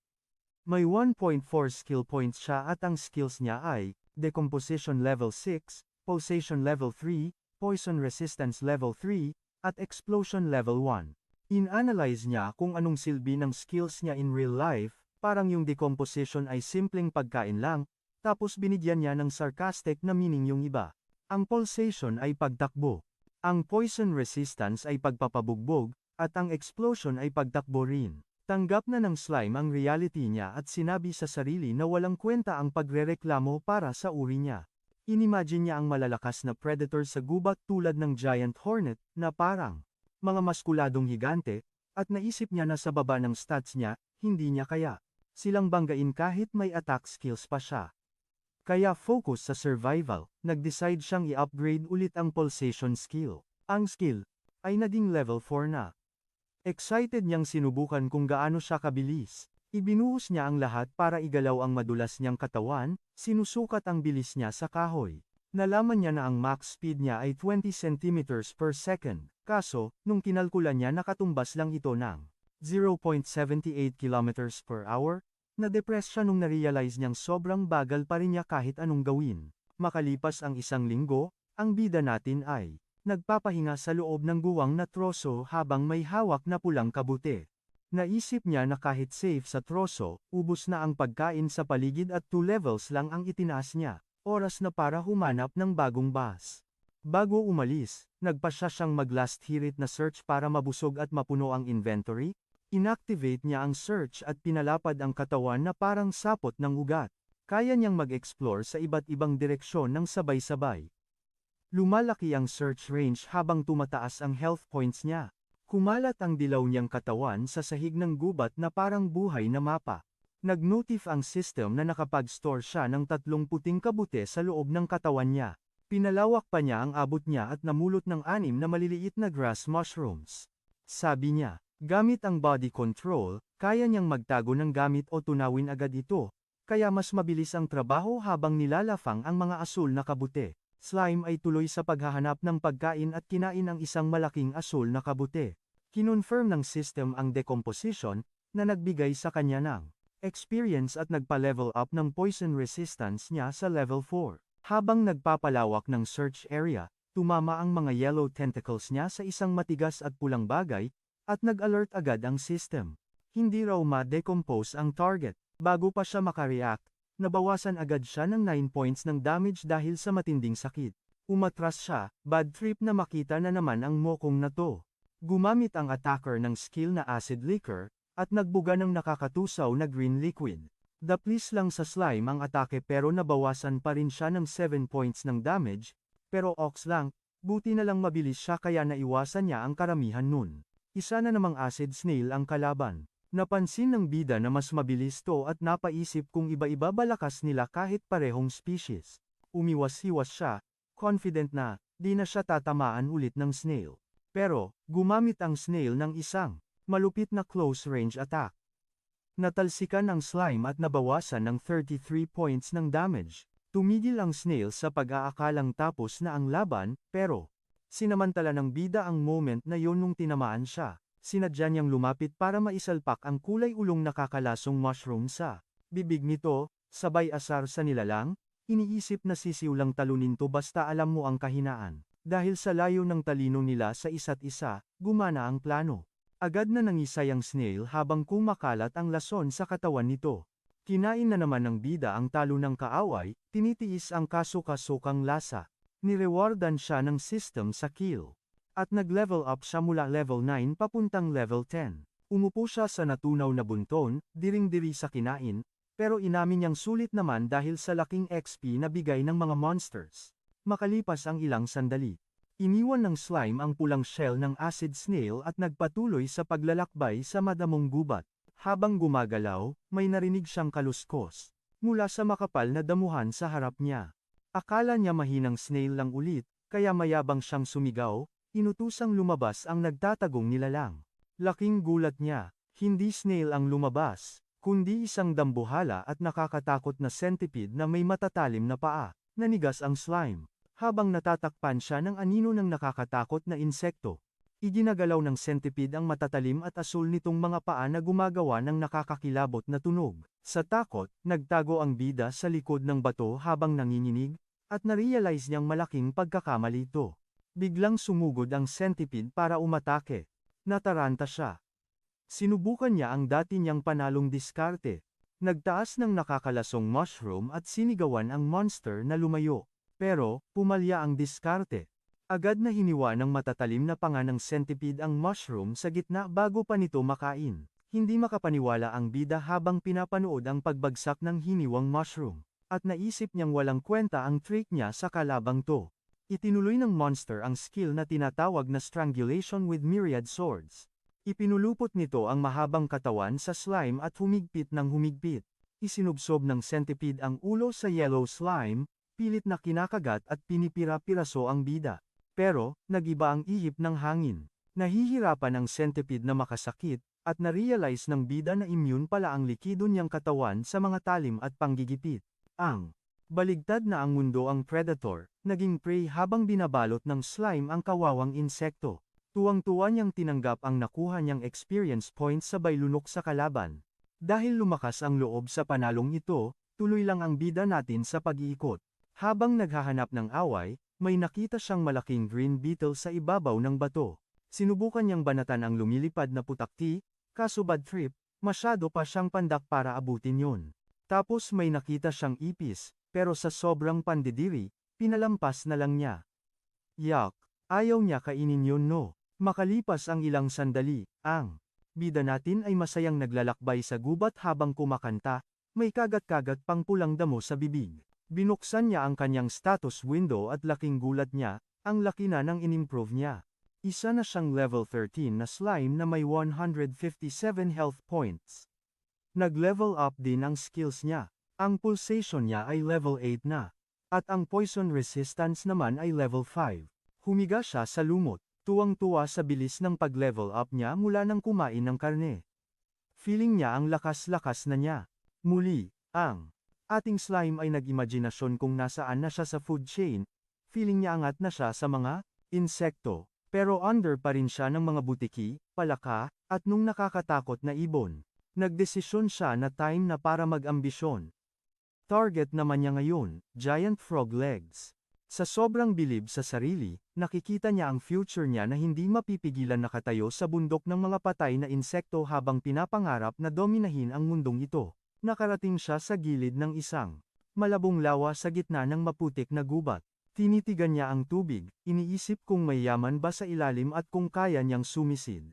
May 1.4 skill points siya at ang skills niya ay, Decomposition Level 6, Pulsation Level 3, Poison Resistance Level 3, at Explosion Level 1. In-analyze niya kung anong silbi ng skills niya in real life, parang yung decomposition ay simpleng pagkain lang, tapos binigyan niya ng sarcastic na meaning yung iba. Ang pulsation ay pagtakbo. Ang poison resistance ay pagpapabugbog, at ang explosion ay pagtakbo rin. Tanggap na ng slime ang reality niya at sinabi sa sarili na walang kwenta ang pagrereklamo para sa uri niya. Inimagine niya ang malalakas na predator sa gubat tulad ng giant hornet, na parang mga maskuladong higante, at naisip niya na sa baba ng stats niya, hindi niya kaya silang banggain kahit may attack skills pa siya. Kaya focus sa survival, nag-decide siyang i-upgrade ulit ang pulsation skill. Ang skill ay naging level 4 na. Excited niyang sinubukan kung gaano siya kabilis. Ibinuhos niya ang lahat para igalaw ang madulas niyang katawan, sinusukat ang bilis niya sa kahoy. Nalaman niya na ang max speed niya ay 20 centimeters per second, kaso, nung kinalkula niya nakatumbas lang ito ng 0.78 kilometers per hour, na-depress siya nung na-realize niyang sobrang bagal pa rin niya kahit anong gawin. Makalipas ang isang linggo, ang bida natin ay nagpapahinga sa loob ng guwang na troso habang may hawak na pulang kabute. Naisip niya na kahit safe sa troso, ubos na ang pagkain sa paligid at 2 levels lang ang itinaas niya. Oras na para humanap ng bagong bus. Bago umalis, nagpasya siyang mag-last hirit na search para mabusog at mapuno ang inventory. Inactivate niya ang search at pinalapad ang katawan na parang sapot ng ugat. Kaya niyang mag-explore sa iba't ibang direksyon ng sabay-sabay. Lumalaki ang search range habang tumataas ang health points niya. Kumalat ang dilaw niyang katawan sa sahig ng gubat na parang buhay na mapa. Nag-notif ang system na nakapag-store siya ng 3 puting kabute sa loob ng katawan niya. Pinalawak pa niya ang abot niya at namulot ng 6 na maliliit na grass mushrooms. Sabi niya, gamit ang body control, kaya niyang magtago ng gamit o tunawin agad ito, kaya mas mabilis ang trabaho habang nilalafang ang mga asul na kabute. Slime ay tuloy sa paghahanap ng pagkain at kinain ang isang malaking asul na kabute. Kinonfirm ng system ang decomposition, na nagbigay sa kanya ng experience at nagpa-level up ng poison resistance niya sa level 4. Habang nagpapalawak ng search area, tumama ang mga yellow tentacles niya sa isang matigas at pulang bagay, at nag-alert agad ang system. Hindi raw ma-decompose ang target. Bago pa siya makareact, nabawasan agad siya ng 9 points ng damage dahil sa matinding sakit. Umatras siya, bad trip na makita na naman ang mokong na to. Gumamit ang attacker ng skill na acid liquor, at nagbuga ng nakakatusaw na green liquid. Daplis lang sa slime ang atake pero nabawasan pa rin siya ng 7 points ng damage, pero ox lang, buti na lang mabilis siya kaya naiwasan niya ang karamihan nun. Isa na namang acid snail ang kalaban. Napansin ng bida na mas mabilis to at napaisip kung iba-iba ba lakas nila kahit parehong species. Umiwas-iwas siya, confident na, di na siya tatamaan ulit ng snail. Pero, gumamit ang snail ng isang malupit na close-range attack. Natalsikan ang slime at nabawasan ng 33 points ng damage. Tumigil ang snail sa pag-aakalang tapos na ang laban, pero sinamantala ng bida ang moment na yon nung tinamaan siya. Sinadya niyang lumapit para maisalpak ang kulay ulong nakakalasong mushroom sa bibig nito, sabay asar sa nilalang, iniisip na sisiw lang talunin to basta alam mo ang kahinaan. Dahil sa layo ng talino nila sa isa't isa, gumana ang plano. Agad na nangisay ang snail habang kumakalat ang lason sa katawan nito. Kinain na naman ng bida ang talo ng kaaway, tinitiis ang kasukasukang lasa. Nirewardan siya ng system sa kill. At nag-level up siya mula level 9 papuntang level 10. Umupo siya sa natunaw na bunton, diring-diri sa kinain, pero inamin niyang sulit naman dahil sa laking XP na bigay ng mga monsters. Makalipas ang ilang sandali, iniwan ng slime ang pulang shell ng acid snail at nagpatuloy sa paglalakbay sa madamong gubat. Habang gumagalaw, may narinig siyang kaluskos mula sa makapal na damuhan sa harap niya. Akala niya mahinang snail lang ulit, kaya mayabang siyang sumigaw. Inutusang lumabas ang nagtatagong nilalang. Laking gulat niya, hindi snail ang lumabas, kundi isang dambuhala at nakakatakot na centipede na may matatalim na paa. Nanigas ang slime, habang natatakpan siya ng anino ng nakakatakot na insekto. Iginagalaw ng centipede ang matatalim at asul nitong mga paa na gumagawa ng nakakakilabot na tunog. Sa takot, nagtago ang bida sa likod ng bato habang nanginginig, at narealize niyang malaking pagkakamali ito. Biglang sumugod ang centipede para umatake. Nataranta siya. Sinubukan niya ang dati niyang panalong diskarte. Nagtaas ng nakakalasong mushroom at sinigawan ang monster na lumayo. Pero, pumalya ang diskarte. Agad na hiniwa ng matatalim na panga ng centipede ang mushroom sa gitna bago pa nito makain. Hindi makapaniwala ang bida habang pinapanood ang pagbagsak ng hiniwang mushroom. At naisip niyang walang kwenta ang trick niya sa kalabang to. Itinuloy ng monster ang skill na tinatawag na strangulation with myriad swords. Ipinulupot nito ang mahabang katawan sa slime at humigpit ng humigpit. Isinubsob ng centipede ang ulo sa yellow slime, pilit na kinakagat at pinipira-piraso ang bida. Pero, nagiba ang ihip ng hangin. Nahihirapan ang centipede na makasakit, at na-realize ng bida na immune pala ang likido niyang katawan sa mga talim at panggigipit. Ang baligtad na ang mundo ang predator, naging prey habang binabalot ng slime ang kawawang insekto. Tuwang-tuwa niyang tinanggap ang nakuha niyang experience points sabay lunok sa kalaban. Dahil lumakas ang loob sa panalong ito, tuloy lang ang bida natin sa pag-iikot. Habang naghahanap ng away, may nakita siyang malaking green beetle sa ibabaw ng bato. Sinubukan niyang banatan ang lumilipad na putakti, kaso bad trip, masyado pa siyang pandak para abutin yon. Tapos may nakita siyang ipis, pero sa sobrang pandidiri, pinalampas na lang niya. Yak, ayaw niya kainin yun no. Makalipas ang ilang sandali, ang bida natin ay masayang naglalakbay sa gubat habang kumakanta, may kagat-kagat pang pulang damo sa bibig. Binuksan niya ang kanyang status window at laking gulat niya, ang laki na ng inimprove niya. Isa na siyang level 13 na slime na may 157 health points. Nag-level up din ang skills niya. Ang pulsation niya ay level 8 na. At ang poison resistance naman ay level 5. Humiga siya sa lumot, tuwang-tuwa sa bilis ng pag-level up niya mula nang kumain ng karne. Feeling niya ang lakas-lakas na niya. Muli, ang ating slime ay nag-imaginasyon kung nasaan na siya sa food chain. Feeling niya angat na siya sa mga insekto. Pero under pa rin siya ng mga butiki, palaka, at nung nakakatakot na ibon. Nagdesisyon siya na time na para mag-ambisyon. Target naman niya ngayon, giant frog legs. Sa sobrang bilib sa sarili, nakikita niya ang future niya na hindi mapipigilan nakatayo sa bundok ng mga patay na insekto habang pinapangarap na dominahin ang mundong ito. Nakarating siya sa gilid ng isang malabong lawa sa gitna ng maputik na gubat. Tinitigan niya ang tubig, iniisip kung may yaman ba sa ilalim at kung kaya niyang sumisid.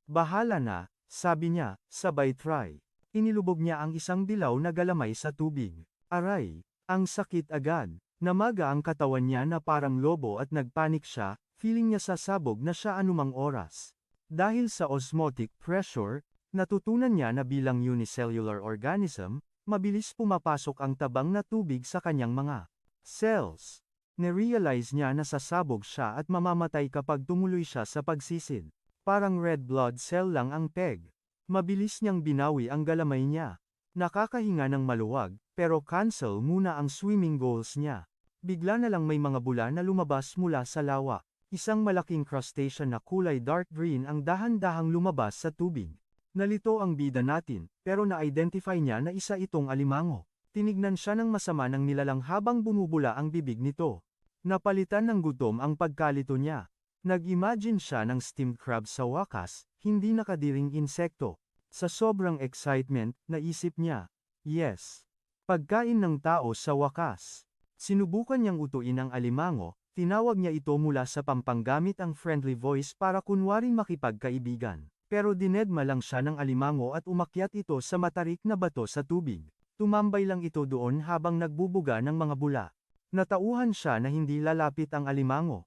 Bahala na, sabi niya, sabay try. Inilubog niya ang isang dilaw na galamay sa tubig. Aray, ang sakit agad. Namaga ang katawan niya na parang lobo at nagpanik siya, feeling niya sasabog na siya anumang oras. Dahil sa osmotic pressure, natutunan niya na bilang unicellular organism, mabilis pumapasok ang tabang na tubig sa kanyang mga cells. Nerealize niya na sasabog siya at mamamatay kapag tumuloy siya sa pagsisid. Parang red blood cell lang ang peg. Mabilis niyang binawi ang galamay niya. Nakakahinga ng maluwag, pero cancel muna ang swimming goals niya. Bigla na lang may mga bula na lumabas mula sa lawa. Isang malaking crustacean na kulay dark green ang dahan-dahang lumabas sa tubig. Nalito ang bida natin, pero na-identify niya na isa itong alimango. Tinignan siya ng masama ng nilalang habang bumubula ang bibig nito. Napalitan ng gutom ang pagkalito niya. Nag-imagine siya ng steamed crab sa wakas, hindi nakadiring insekto. Sa sobrang excitement, naisip niya, yes, pagkain ng tao sa wakas. Sinubukan niyang utuin ang alimango, tinawag niya ito mula sa pampanggamit ang friendly voice para kunwaring makipagkaibigan. Pero dinedma lang siya ng alimango at umakyat ito sa matarik na bato sa tubig. Tumambay lang ito doon habang nagbubuga ng mga bula. Natauhan siya na hindi lalapit ang alimango.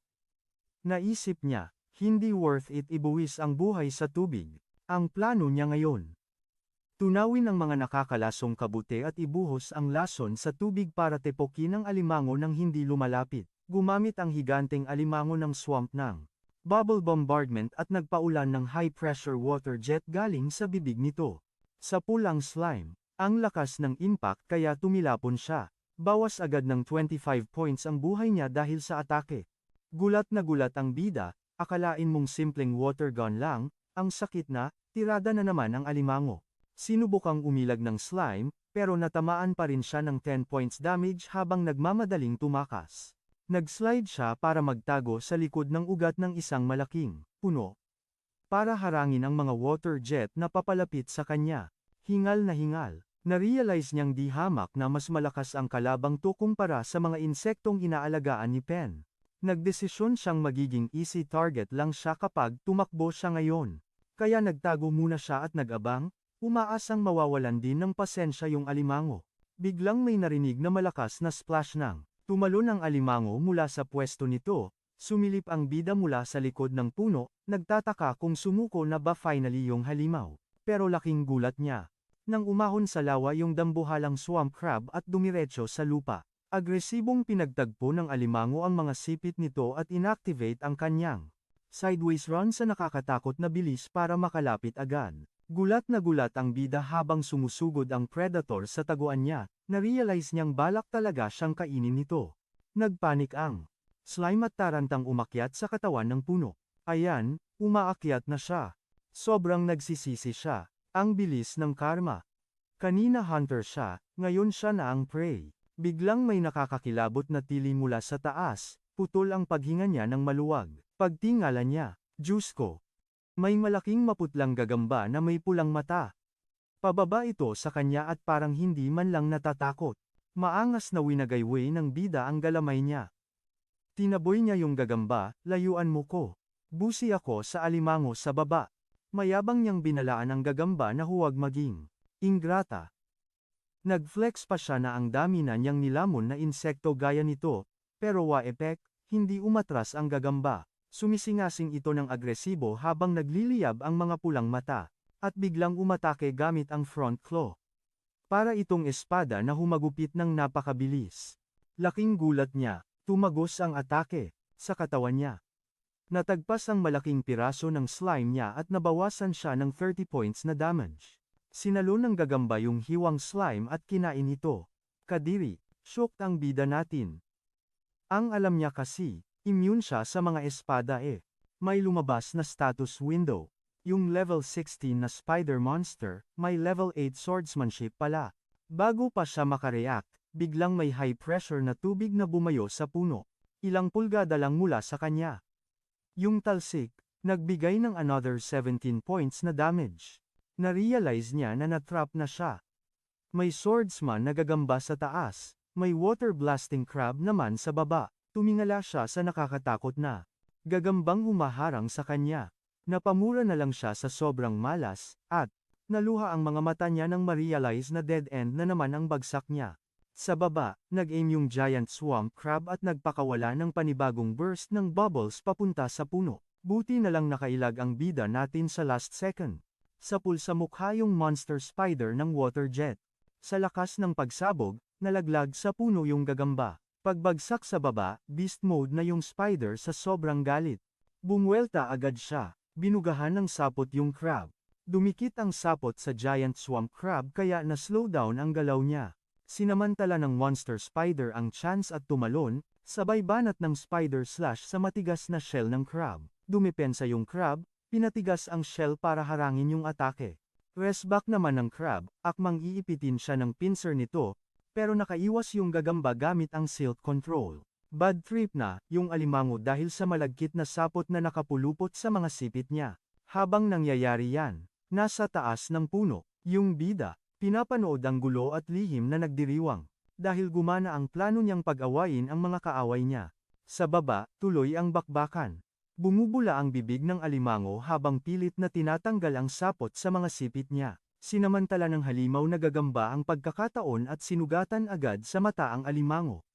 Naisip niya, hindi worth it ibuwis ang buhay sa tubig. Ang plano niya ngayon. Tunawin ang mga nakakalasong kabute at ibuhos ang lason sa tubig para tepokin ang alimango nang hindi lumalapit. Gumamit ang higanteng alimango ng swamp ng bubble bombardment at nagpaulan ng high-pressure water jet galing sa bibig nito. Sa pulang slime, ang lakas ng impact kaya tumilapon siya. Bawas agad ng 25 points ang buhay niya dahil sa atake. Gulat na gulat ang bida, akalain mong simpleng water gun lang, ang sakit na, tirada na naman ang alimango. Sinubukang umilag ng slime, pero natamaan pa rin siya ng 10 points damage habang nagmamadaling tumakas. Nag-slide siya para magtago sa likod ng ugat ng isang malaking puno. Para harangin ang mga water jet na papalapit sa kanya. Hingal na hingal. Na-realize niyang di hamak na mas malakas ang kalabang to kumpara sa mga insektong inaalagaan ni Pen. Nagdesisyon siyang magiging easy target lang siya kapag tumakbo siya ngayon. Kaya nagtago muna siya at nag-abang, umaasang mawawalan din ng pasensya yung alimango. Biglang may narinig na malakas na splash ng tumalon ang alimango mula sa pwesto nito, sumilip ang bida mula sa likod ng puno, nagtataka kung sumuko na ba finally yung halimaw. Pero laking gulat niya. Nang umahon sa lawa yung dambuhalang swamp crab at dumiretso sa lupa. Agresibong pinagtagpo ng alimango ang mga sipit nito at inactivate ang kanyang Sideways run sa nakakatakot na bilis para makalapit agad. Gulat na gulat ang bida habang sumusugod ang predator sa taguan niya, na-realize niyang balak talaga siyang kainin nito. Nagpanik ang slime at tarantang umakyat sa katawan ng puno. Ayan, umaakyat na siya. Sobrang nagsisisi siya. Ang bilis ng karma. Kanina hunter siya, ngayon siya na ang prey. Biglang may nakakakilabot na tili mula sa taas, putol ang paghinga niya ng maluwag. Pagtingala niya, Diyos ko! May malaking maputlang gagamba na may pulang mata. Pababa ito sa kanya at parang hindi man lang natatakot. Maangas na winagayway ng bida ang galamay niya. Tinaboy niya yung gagamba, layuan mo ko. Busi ako sa alimango sa baba. Mayabang niyang binalaan ang gagamba na huwag maging ingrata. Nag-flex pa siya na ang dami na niyang nilamon na insekto gaya nito, pero wa-epek, hindi umatras ang gagamba. Sumisingasing ito ng agresibo habang nagliliyab ang mga pulang mata, at biglang umatake gamit ang front claw. Para itong espada na humagupit ng napakabilis. Laking gulat niya, tumagos ang atake, sa katawan niya. Natagpas ang malaking piraso ng slime niya at nabawasan siya ng 30 points na damage. Sinalo ng gagamba yung hiwang slime at kinain ito. Kadiri, shocked ang bida natin. Ang alam niya kasi, immune siya sa mga espada eh. May lumabas na status window. Yung level 16 na spider monster, may level 8 swordsmanship pala. Bago pa siya makareact, biglang may high pressure na tubig na bumayo sa puno. Ilang pulgada lang mula sa kanya. Yung talsik, nagbigay ng another 17 points na damage. Na-realize niya na natrap na siya. May swordsman na gagamba sa taas, may water blasting crab naman sa baba. Tumingala siya sa nakakatakot na gagambang humaharang sa kanya. Napamura na lang siya sa sobrang malas, at naluha ang mga mata niya nang ma-realize na dead end na naman ang bagsak niya. Sa baba, nag-aim yung giant swamp crab at nagpakawala ng panibagong burst ng bubbles papunta sa puno. Buti na lang nakailag ang bida natin sa last second. Sapul sa mukha yung monster spider ng water jet. Sa lakas ng pagsabog, nalaglag sa puno yung gagamba. Pagbagsak sa baba, beast mode na yung spider sa sobrang galit. Bumwelta agad siya. Binugahan ng sapot yung crab. Dumikit ang sapot sa giant swamp crab kaya na-slow down ang galaw niya. Sinamantala ng monster spider ang chance at tumalon, sabay banat ng spider slash sa matigas na shell ng crab. Dumepensa yung crab, pinatigas ang shell para harangin yung atake. Resback naman ng crab, akmang iipitin siya ng pincer nito, pero nakaiwas yung gagamba gamit ang silt control. Bad trip na, yung alimango dahil sa malagkit na sapot na nakapulupot sa mga sipit niya. Habang nangyayari yan, nasa taas ng puno, yung bida, pinapanood ang gulo at lihim na nagdiriwang. Dahil gumana ang plano niyang pag-awayin ang mga kaaway niya. Sa baba, tuloy ang bakbakan. Bumubula ang bibig ng alimango habang pilit na tinatanggal ang sapot sa mga sipit niya. Sinamantala ng halimaw na gagamba ang pagkakataon at sinugatan agad sa mata ang alimango.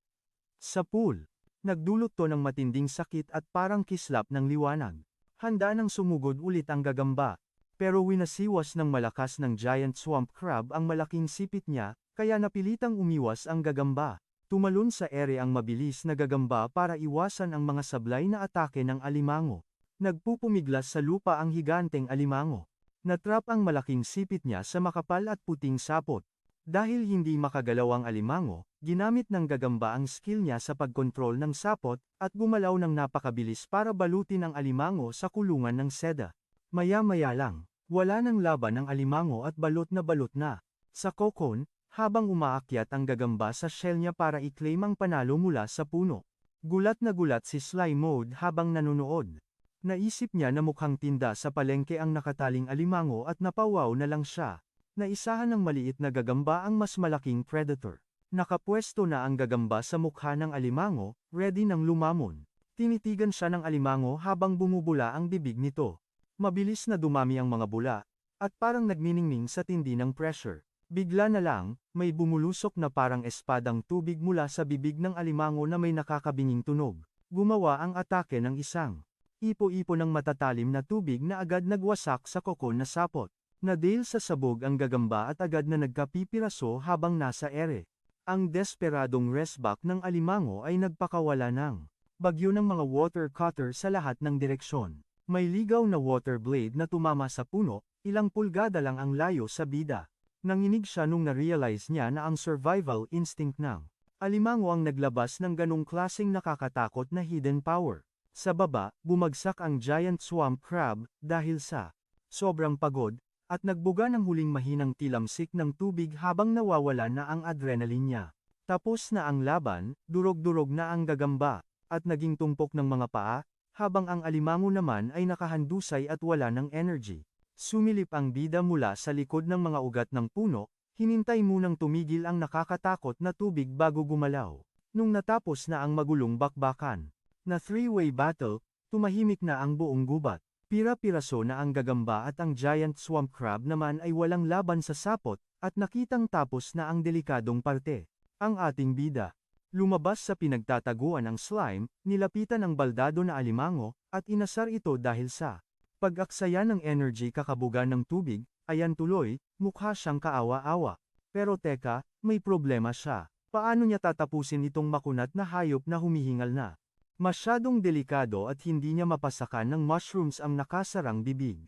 Sa pool, nagdulot to ng matinding sakit at parang kislap ng liwanag. Handa nang sumugod ulit ang gagamba. Pero winasiwas ng malakas ng giant swamp crab ang malaking sipit niya, kaya napilitang umiwas ang gagamba. Tumalon sa ere ang mabilis na gagamba para iwasan ang mga sablay na atake ng alimango. Nagpupumiglas sa lupa ang higanteng alimango. Natrap ang malaking sipit niya sa makapal at puting sapot. Dahil hindi makagalaw ang alimango, ginamit ng gagamba ang skill niya sa pagkontrol ng sapot, at gumalaw ng napakabilis para balutin ang alimango sa kulungan ng seda. Maya-maya lang, wala nang laban ang alimango at balot na. Sa kokon, habang umaakyat ang gagamba sa shell niya para i-claim ang panalo mula sa puno. Gulat na gulat si Sly Mode habang nanonood. Naisip niya na mukhang tinda sa palengke ang nakataling alimango at napawaw na lang siya. Naisahan ng maliit na gagamba ang mas malaking predator. Nakapwesto na ang gagamba sa mukha ng alimango, ready nang lumamon. Tinitigan siya ng alimango habang bumubula ang bibig nito. Mabilis na dumami ang mga bula, at parang nagniningning sa tindi ng pressure. Bigla na lang, may bumulusok na parang espadang tubig mula sa bibig ng alimango na may nakakabinging tunog. Gumawa ang atake ng isang ipo-ipo ng matatalim na tubig na agad nagwasak sa kokon na sapot. Nadale sa sabog ang gagamba at agad na nagkapipiraso habang nasa ere. Ang desperadong resback ng alimango ay nagpakawala ng bagyo ng mga water cutter sa lahat ng direksyon. May ligaw na water blade na tumama sa puno, ilang pulgada lang ang layo sa bida. Nanginig siya nung na-realize niya na ang survival instinct ng alimango ang naglabas ng ganong klaseng nakakatakot na hidden power. Sa baba, bumagsak ang giant swamp crab, dahil sa sobrang pagod, at nagbuga ng huling mahinang tilamsik ng tubig habang nawawala na ang adrenaline niya. Tapos na ang laban, durog-durog na ang gagamba, at naging tumpok ng mga paa, habang ang alimango naman ay nakahandusay at wala ng energy. Sumilip ang bida mula sa likod ng mga ugat ng puno, hinintay munang tumigil ang nakakatakot na tubig bago gumalaw. Nung natapos na ang magulong bakbakan na three-way battle, tumahimik na ang buong gubat. Pira-piraso na ang gagamba at ang giant swamp crab naman ay walang laban sa sapot, at nakitang tapos na ang delikadong parte. Ang ating bida. Lumabas sa pinagtataguan ng slime, nilapitan ang baldado na alimango, at inasar ito dahil sa pag-aksaya ng energy kakabugan ng tubig, ayan tuloy, mukha siyang kaawa-awa. Pero teka, may problema siya. Paano niya tatapusin itong makunat na hayop na humihingal na? Masyadong delikado at hindi niya mapasakan ng mushrooms ang nakasarang bibig.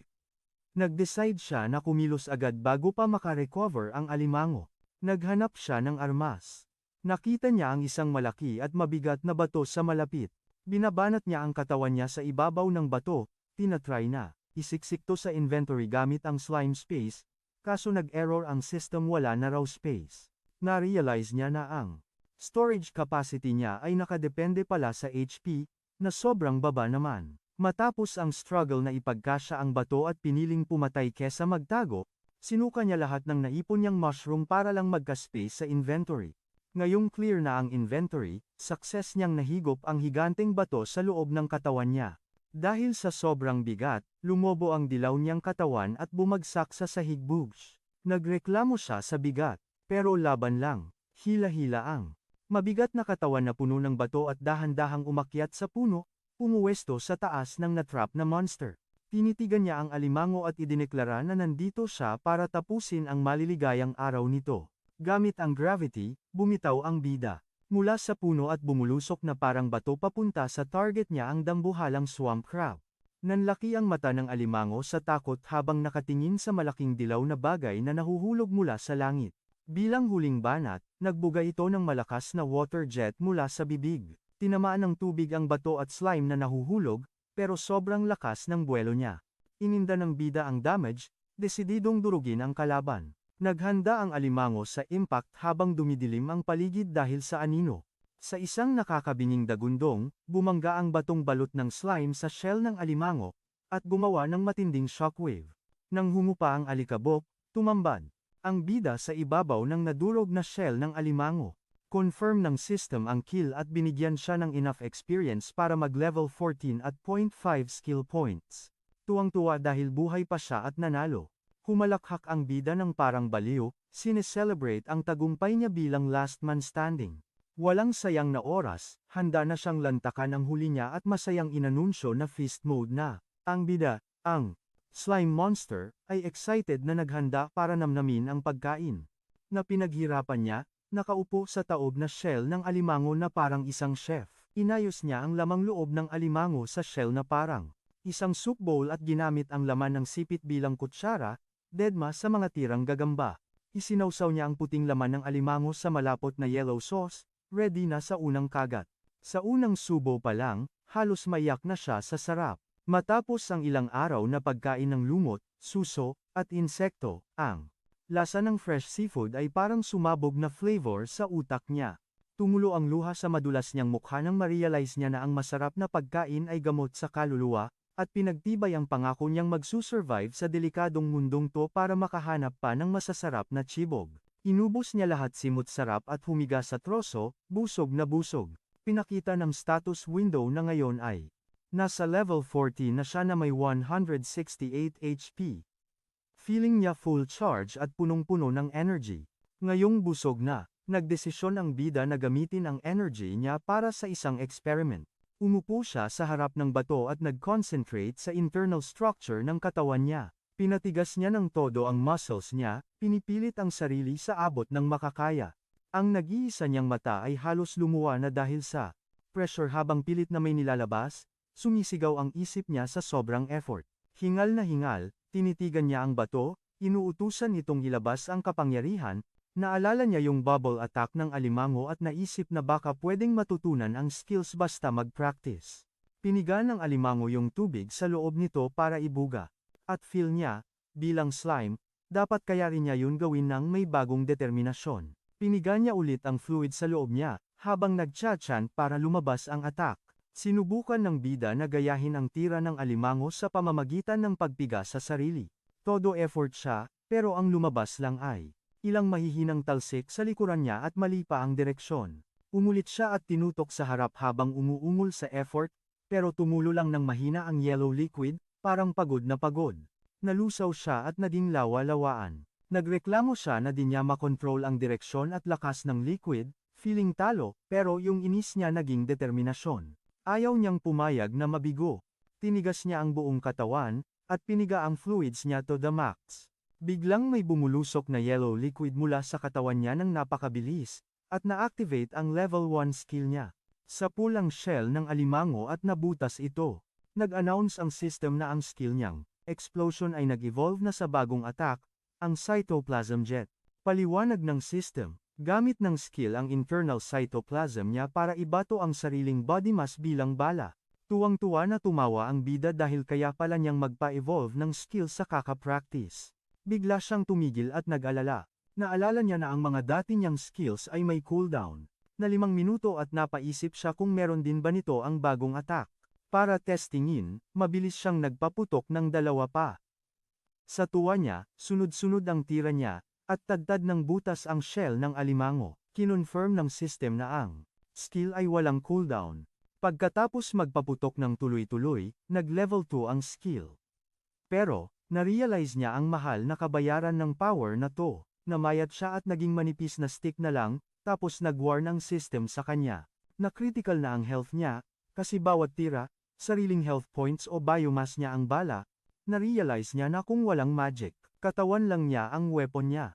Nag-decide siya na kumilos agad bago pa makarecover ang alimango. Naghanap siya ng armas. Nakita niya ang isang malaki at mabigat na bato sa malapit. Binabanat niya ang katawan niya sa ibabaw ng bato, tinatry na isiksik to sa inventory gamit ang slime space, kaso nag-error ang system, wala na raw space. Na-realize niya na ang storage capacity niya ay nakadepende pala sa HP, na sobrang baba naman. Matapos ang struggle na ipagkasya ang bato at piniling pumatay kesa magtago, sinuka niya lahat ng naipon niyang mushroom para lang magka-space sa inventory. Ngayong clear na ang inventory, success niyang nahigop ang higanteng bato sa loob ng katawan niya. Dahil sa sobrang bigat, lumobo ang dilaw niyang katawan at bumagsak sa sahig bugs. Nagreklamo siya sa bigat, pero laban lang, hila-hila ang mabigat na katawan na puno ng bato at dahan-dahang umakyat sa puno, pumuwesto sa taas ng natrap na monster. Tinitigan niya ang alimango at idineklara na nandito siya para tapusin ang maliligayang araw nito. Gamit ang gravity, bumitaw ang bida mula sa puno at bumulusok na parang bato papunta sa target niya, ang dambuhalang swamp crab. Nanlaki ang mata ng alimango sa takot habang nakatingin sa malaking dilaw na bagay na nahuhulog mula sa langit. Bilang huling banat, nagbuga ito ng malakas na water jet mula sa bibig. Tinamaan ng tubig ang bato at slime na nahuhulog, pero sobrang lakas ng buwelo niya. Ininda ng bida ang damage, desididong durugin ang kalaban. Naghanda ang alimango sa impact habang dumidilim ang paligid dahil sa anino. Sa isang nakakabinging dagundong, bumangga ang batong balot ng slime sa shell ng alimango, at gumawa ng matinding shockwave. Nang humupa ang alikabok, tumambad ang bida sa ibabaw ng nadurog na shell ng alimango. Confirm ng system ang kill at binigyan siya ng enough experience para mag-level 14 at 0.5 skill points. Tuwang-tuwa dahil buhay pa siya at nanalo. Humalakhak ang bida ng parang baliw, sineselebrate ang tagumpay niya bilang last man standing. Walang sayang na oras, handa na siyang lantakan ang huli niya at masayang inanunsyo na feast mode na. Ang bida, ang slime monster, ay excited na naghanda para namnamin ang pagkain. Na pinaghirapan niya, nakaupo sa taob na shell ng alimango na parang isang chef. Inayos niya ang lamang loob ng alimango sa shell na parang isang soup bowl at ginamit ang laman ng sipit bilang kutsara, dedma sa mga tirang gagamba. Isinawsaw niya ang puting laman ng alimango sa malapot na yellow sauce, ready na sa unang kagat. Sa unang subo pa lang, halos maiyak na siya sa sarap. Matapos ang ilang araw na pagkain ng lumot, suso, at insekto, ang lasa ng fresh seafood ay parang sumabog na flavor sa utak niya. Tumulo ang luha sa madulas niyang mukha nang ma-realize niya na ang masarap na pagkain ay gamot sa kaluluwa, at pinagtibay ang pangako niyang magsusurvive sa delikadong mundong to para makahanap pa ng masasarap na chibog. Inubos niya lahat simot sarap at humiga sa troso, busog na busog. Pinakita ng status window na ngayon ay nasa level 40 na siya na may 168 HP. Feeling niya full charge at punong-puno ng energy. Ngayong busog na, nagdesisyon ang bida na gamitin ang energy niya para sa isang experiment. Umupo siya sa harap ng bato at nag-concentrate sa internal structure ng katawan niya. Pinatigas niya ng todo ang muscles niya, pinipilit ang sarili sa abot ng makakaya. Ang nag-iisa niyang mata ay halos lumuwa na dahil sa pressure habang pilit na may nilalabas, Sumisigaw ang isip niya sa sobrang effort. Hingal na hingal, tinitigan niya ang bato, inuutusan itong ilabas ang kapangyarihan, naalala niya yung bubble attack ng alimango at naisip na baka pwedeng matutunan ang skills basta mag-practice. Piniga ng alimango yung tubig sa loob nito para ibuga. At feel niya, bilang slime, dapat kaya rin niya yun gawin ng may bagong determinasyon. Piniga niya ulit ang fluid sa loob niya, habang nagcha-chant para lumabas ang attack. Sinubukan ng bida na gayahin ang tira ng alimango sa pamamagitan ng pagpiga sa sarili. Todo effort siya, pero ang lumabas lang ay ilang mahihinang talsik sa likuran niya at mali pa ang direksyon. Umulit siya at tinutok sa harap habang umuungol sa effort, pero tumulo lang ng mahina ang yellow liquid, parang pagod na pagod. Nalusaw siya at naging lawa-lawaan. Nagreklamo siya na di niya makontrol ang direksyon at lakas ng liquid, feeling talo, pero yung inis niya naging determinasyon. Ayaw niyang pumayag na mabigo. Tinigas niya ang buong katawan, at piniga ang fluids niya to the max. Biglang may bumulusok na yellow liquid mula sa katawan niya ng napakabilis, at na-activate ang level 1 skill niya. Sa pulang shell ng alimango at nabutas ito. Nag-announce ang system na ang skill niyang explosion ay nag-evolve na sa bagong attack, ang cytoplasm jet. Paliwanag ng system, gamit ng skill ang internal cytoplasm niya para ibato ang sariling body mass bilang bala. Tuwang-tuwa na tumawa ang bida dahil kaya pala niyang magpa-evolve ng skill sa kaka-practice. Bigla siyang tumigil at nag-alala. Naalala niya na ang mga dati niyang skills ay may cooldown na 5 minuto at napaisip siya kung meron din ba nito ang bagong attack. Para testingin, mabilis siyang nagpaputok ng 2 pa. Sa tuwa niya, sunod-sunod ang tira niya, at tagtad ng butas ang shell ng alimango. Kinonfirm ng system na ang skill ay walang cooldown. Pagkatapos magpaputok ng tuloy-tuloy, nag-level 2 ang skill. Pero, na-realize niya ang mahal na kabayaran ng power na to. Namayat siya at naging manipis na stick na lang, tapos nag-warn ang system sa kanya. Na-critical na ang health niya, kasi bawat tira, sariling health points o biomass niya ang bala, na-realize niya na kung walang magic, katawan lang niya ang weapon niya.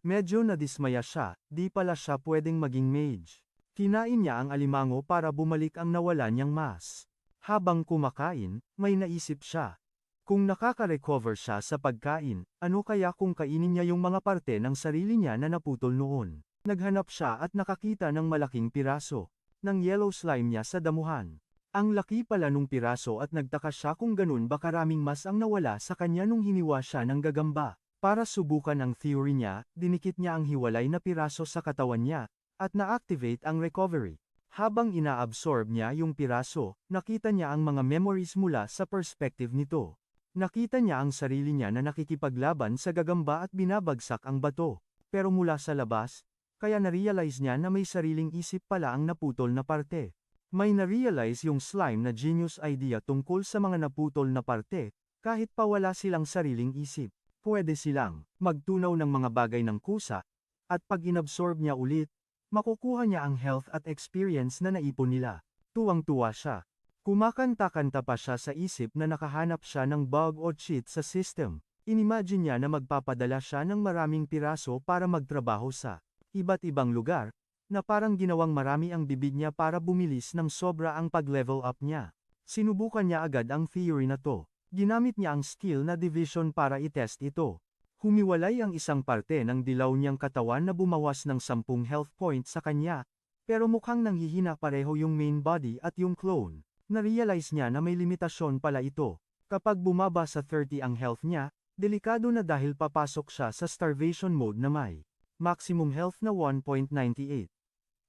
Medyo nadismaya siya, di pala siya pwedeng maging mage. Kinain niya ang alimango para bumalik ang nawala niyang mass. Habang kumakain, may naisip siya. Kung nakaka-recover siya sa pagkain, ano kaya kung kainin niya yung mga parte ng sarili niya na naputol noon? Naghanap siya at nakakita ng malaking piraso ng yellow slime niya sa damuhan. Ang laki pala nung piraso at nagtaka siya kung ganun ba karaming mas ang nawala sa kanya nung hiniwa siya ng gagamba. Para subukan ang theory niya, dinikit niya ang hiwalay na piraso sa katawan niya, at na-activate ang recovery. Habang ina-absorb niya yung piraso, nakita niya ang mga memories mula sa perspective nito. Nakita niya ang sarili niya na nakikipaglaban sa gagamba at binabagsak ang bato. Pero mula sa labas, kaya na-realize niya na may sariling isip pala ang naputol na parte. May na-realize yung slime na genius idea tungkol sa mga naputol na parte, kahit pa wala silang sariling isip. Pwede silang magtunaw ng mga bagay ng kusa, at pag inabsorb niya ulit, makukuha niya ang health at experience na naipon nila. Tuwang-tuwa siya. Kumakanta-kanta pa siya sa isip na nakahanap siya ng bug o cheat sa system. Inimagine niya na magpapadala siya ng maraming piraso para magtrabaho sa iba't ibang lugar, na parang ginawang marami ang bibig niya para bumilis ng sobra ang pag-level up niya. Sinubukan niya agad ang theory na to. Ginamit niya ang skill na division para itest ito. Humiwalay ang isang parte ng dilaw niyang katawan na bumawas ng 10 health points sa kanya, pero mukhang nanghihina pareho yung main body at yung clone. Na-realize niya na may limitasyon pala ito. Kapag bumaba sa 30 ang health niya, delikado na dahil papasok siya sa starvation mode na may maximum health na 1.98.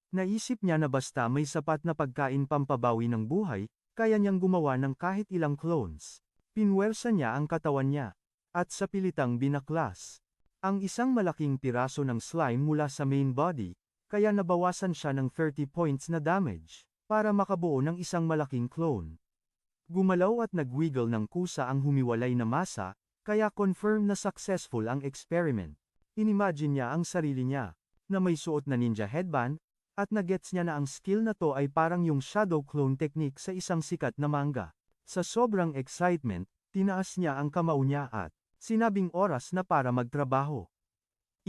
Naisip niya na basta may sapat na pagkain pampabawi ng buhay, kaya niyang gumawa ng kahit ilang clones. Pinwersa niya ang katawan niya, at sa pilitang binaklas ang isang malaking piraso ng slime mula sa main body, kaya nabawasan siya ng 30 points na damage, para makabuo ng isang malaking clone. Gumalaw at nagwiggle ng kusa ang humiwalay na masa, kaya confirm na successful ang experiment. Inimagine niya ang sarili niya, na may suot na ninja headband, at nagets niya na ang skill na to ay parang yung shadow clone technique sa isang sikat na manga. Sa sobrang excitement, tinaas niya ang kamao niya at sinabing oras na para magtrabaho.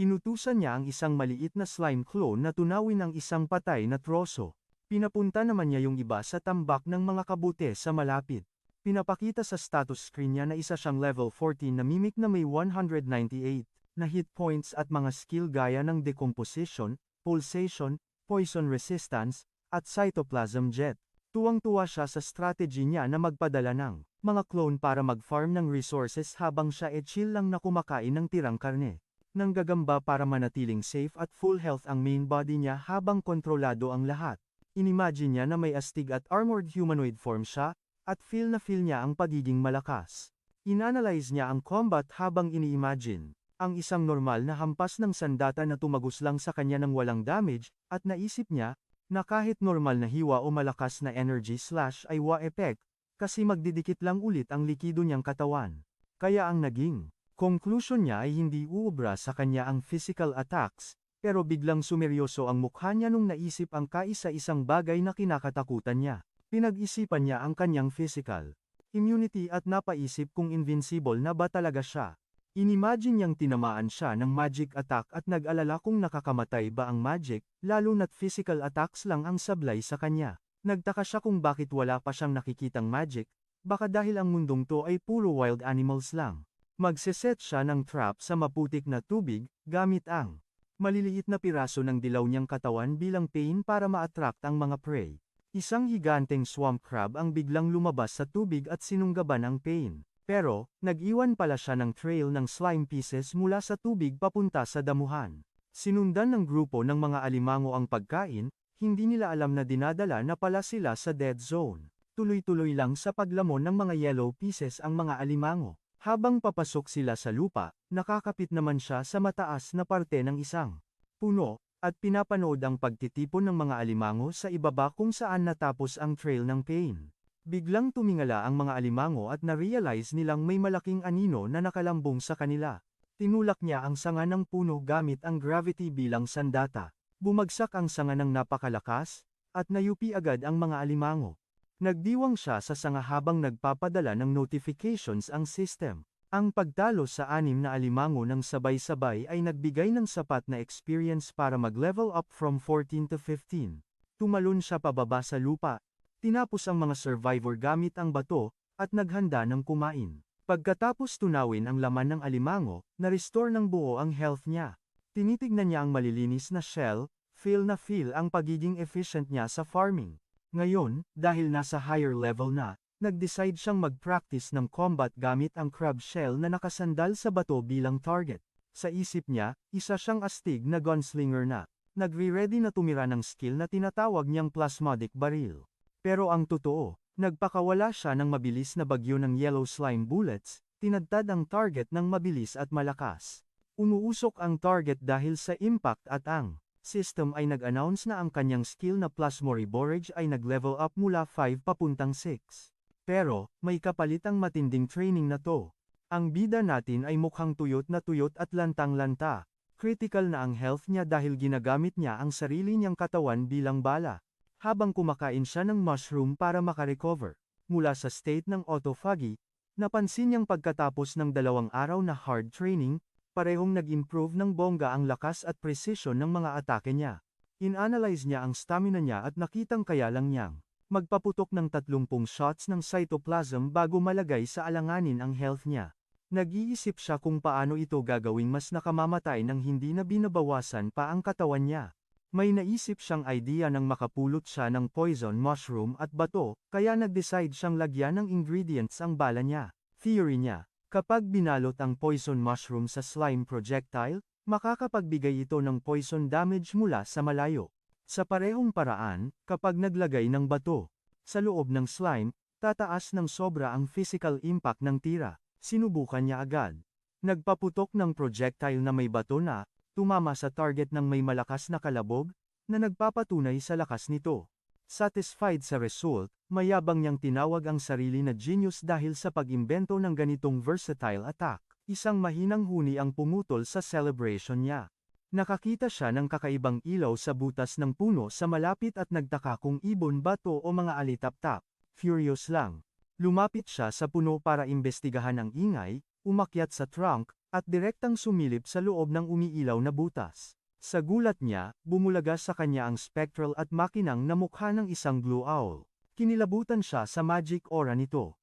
Inutusan niya ang isang maliit na slime clone na tunawin ang isang patay na troso. Pinapunta naman niya yung iba sa tambak ng mga kabute sa malapit. Pinapakita sa status screen niya na isa siyang level 14 na mimic na may 198 na hit points at mga skill gaya ng decomposition, pulsation, poison resistance, at cytoplasm jet. Tuwang-tuwa siya sa strategy niya na magpadala ng mga clone para mag-farm ng resources habang siya chill lang na kumakain ng tirang karne. Nanggagamba para manatiling safe at full health ang main body niya habang kontrolado ang lahat. Inimagine niya na may astig at armored humanoid form siya, at feel niya ang pagiging malakas. Inanalyze niya ang combat habang ini-imagine ang isang normal na hampas ng sandata na tumagos lang sa kanya ng walang damage, at naisip niya, na kahit normal na hiwa o malakas na energy slash ay wa-effect, kasi magdidikit lang ulit ang likido niyang katawan. Kaya ang naging conclusion niya ay hindi uubra sa kanya ang physical attacks, pero biglang sumeryoso ang mukha niya nung naisip ang kaisa-isang bagay na kinakatakutan niya. Pinag-isipan niya ang kanyang physical immunity at napaisip kung invincible na ba talaga siya. Inimagine niyang tinamaan siya ng magic attack at nag-alala kung nakakamatay ba ang magic, lalo na't physical attacks lang ang sablay sa kanya. Nagtaka siya kung bakit wala pa siyang nakikitang magic, baka dahil ang mundong to ay puro wild animals lang. Magseset siya ng trap sa maputik na tubig, gamit ang maliliit na piraso ng dilaw niyang katawan bilang pain para ma-attract ang mga prey. Isang higanteng swamp crab ang biglang lumabas sa tubig at sinunggaban ang pain. Pero, nag-iwan pala siya ng trail ng slime pieces mula sa tubig papunta sa damuhan. Sinundan ng grupo ng mga alimango ang pagkain, hindi nila alam na dinadala na pala sila sa dead zone. Tuloy-tuloy lang sa paglamon ng mga yellow pieces ang mga alimango. Habang papasok sila sa lupa, nakakapit naman siya sa mataas na parte ng isang puno, at pinapanood ang pagtitipon ng mga alimango sa ibaba kung saan natapos ang trail ng pain. Biglang tumingala ang mga alimango at na-realize nilang may malaking anino na nakalambong sa kanila. Tinulak niya ang sanga ng puno gamit ang gravity bilang sandata. Bumagsak ang sanga ng napakalakas, at nayupi agad ang mga alimango. Nagdiwang siya sa sanga habang nagpapadala ng notifications ang system. Ang pagtalo sa 6 na alimango ng sabay-sabay ay nagbigay ng sapat na experience para mag-level up from 14 to 15. Tumalon siya pababa sa lupa. Tinapos ang mga survivor gamit ang bato, at naghanda ng kumain. Pagkatapos tunawin ang laman ng alimango, na-restore ng buo ang health niya. Tinitignan niya ang malilinis na shell, feel ang pagiging efficient niya sa farming. Ngayon, dahil nasa higher level na, nag-decide siyang mag-practice ng combat gamit ang crab shell na nakasandal sa bato bilang target. Sa isip niya, isa siyang astig na gunslinger na. Nagre-ready na tumira ng skill na tinatawag niyang plasmodic barrel. Pero ang totoo, nagpakawala siya ng mabilis na bagyo ng yellow slime bullets, tinadtad ang target ng mabilis at malakas. Umuusok ang target dahil sa impact at ang system ay nag-announce na ang kanyang skill na Plasmori Borage ay nag-level up mula 5 papuntang 6. Pero, may kapalit ang matinding training na to. Ang bida natin ay mukhang tuyot at lantang-lanta. Critical na ang health niya dahil ginagamit niya ang sarili niyang katawan bilang bala. Habang kumakain siya ng mushroom para makarecover mula sa state ng autophagy, napansin niyang pagkatapos ng 2 araw na hard training, parehong nag-improve ng bongga ang lakas at precision ng mga atake niya. In-analyze niya ang stamina niya at nakitang kaya lang niyang magpaputok ng 30 shots ng cytoplasm bago malagay sa alanganin ang health niya. Nag-iisip siya kung paano ito gagawing mas nakamamatay nang hindi na binabawasan pa ang katawan niya. May naisip siyang idea nang makapulot siya ng poison mushroom at bato, kaya nag-decide siyang lagyan ng ingredients ang bala niya. Theory niya, kapag binalot ang poison mushroom sa slime projectile, makakapagbigay ito ng poison damage mula sa malayo. Sa parehong paraan, kapag naglagay ng bato sa loob ng slime, tataas ng sobra ang physical impact ng tira. Sinubukan niya agad. Nagpaputok ng projectile na may bato na tumama sa target ng may malakas na kalabog, na nagpapatunay sa lakas nito. Satisfied sa result, mayabang niyang tinawag ang sarili na genius dahil sa pag-imbento ng ganitong versatile attack. Isang mahinang huni ang pumutol sa celebration niya. Nakakita siya ng kakaibang ilaw sa butas ng puno sa malapit at nagtaka kung ibon ba to o mga alitap-tap. Furious lang. Lumapit siya sa puno para imbestigahan ang ingay, umakyat sa trunk, at direktang sumilip sa loob ng umiilaw na butas. Sa gulat niya, bumulaga sa kanya ang spectral at makinang na mukha ng isang blue owl. Kinilabutan siya sa magic aura nito.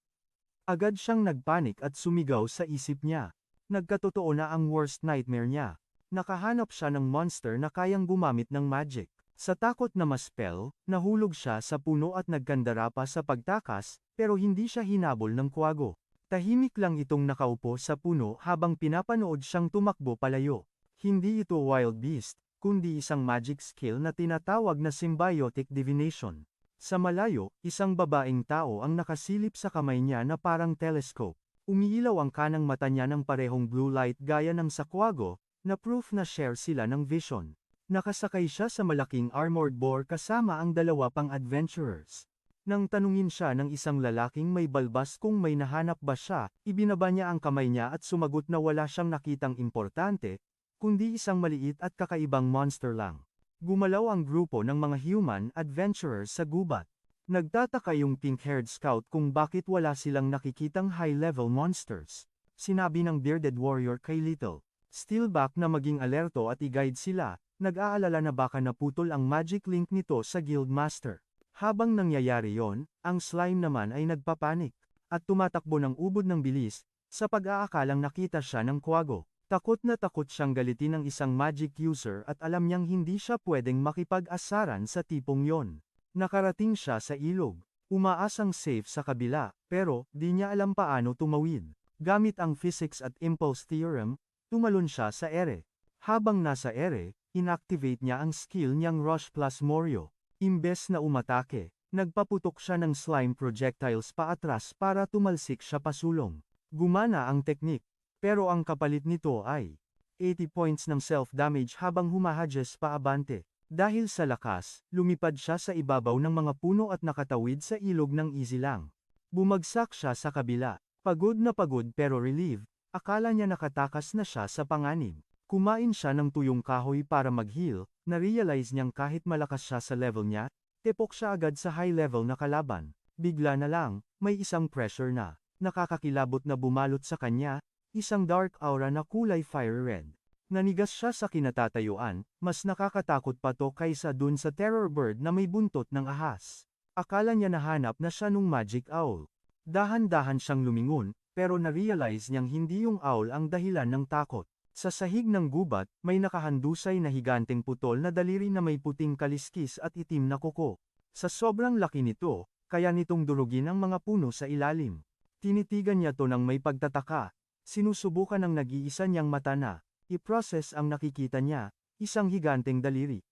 Agad siyang nagpanik at sumigaw sa isip niya. Nagkatotoo na ang worst nightmare niya. Nakahanap siya ng monster na kayang gumamit ng magic. Sa takot na ma-spell, nahulog siya sa puno at nagkandara pa sa pagtakas, pero hindi siya hinabol ng kwago. Tahimik lang itong nakaupo sa puno habang pinapanood siyang tumakbo palayo. Hindi ito wild beast, kundi isang magic skill na tinatawag na symbiotic divination. Sa malayo, isang babaeng tao ang nakasilip sa kamay niya na parang telescope. Umiilaw ang kanang mata niya ng parehong blue light gaya ng sa kwago, na proof na share sila ng vision. Nakasakay siya sa malaking armored boar kasama ang dalawa pang adventurers. Nang tanungin siya ng isang lalaking may balbas kung may nahanap ba siya, ibinaba niya ang kamay niya at sumagot na wala siyang nakitang importante, kundi isang maliit at kakaibang monster lang. Gumalaw ang grupo ng mga human adventurers sa gubat. Nagtataka yung pink-haired scout kung bakit wala silang nakikitang high-level monsters. Sinabi ng bearded warrior kay Little Steelback na maging alerto at i-guide sila, nag-aalala na baka naputol ang magic link nito sa guildmaster. Habang nangyayari yon, ang slime naman ay nagpapanik, at tumatakbo ng ubod ng bilis, sa pag-aakalang nakita siya ng kwago. Takot na takot siyang galitin ng isang magic user at alam niyang hindi siya pwedeng makipag-asaran sa tipong yon. Nakarating siya sa ilog. Umaasang safe sa kabila, pero di niya alam paano tumawid. Gamit ang physics at impulse theorem, tumalon siya sa ere. Habang nasa ere, inactivate niya ang skill niyang Rush plus Morio. Imbes na umatake, nagpaputok siya ng slime projectiles paatras para tumalsik siya pasulong. Gumana ang teknik, pero ang kapalit nito ay 80 points ng self-damage habang humahadges paabante. Dahil sa lakas, lumipad siya sa ibabaw ng mga puno at nakatawid sa ilog ng easy lang. Bumagsak siya sa kabila. Pagod na pagod pero relieved, akala niya nakatakas na siya sa panganib. Kumain siya ng tuyong kahoy para mag-heal, na-realize niyang kahit malakas siya sa level niya, tepok siya agad sa high level na kalaban. Bigla na lang, may isang pressure na nakakakilabot na bumalot sa kanya, isang dark aura na kulay fire red. Nanigas siya sa kinatatayuan, mas nakakatakot pa to kaysa dun sa terror bird na may buntot ng ahas. Akala niya nahanap na siya nung magic owl. Dahan-dahan siyang lumingon, pero na-realize niyang hindi yung owl ang dahilan ng takot. Sa sahig ng gubat, may nakahandusay na higanteng putol na daliri na may puting kaliskis at itim na kuko. Sa sobrang laki nito, kaya nitong durugin ang mga puno sa ilalim. Tinitigan niya to ng may pagtataka. Sinusubukan ng nag-iisa niyang mata na i-process ang nakikita niya, isang higanteng daliri.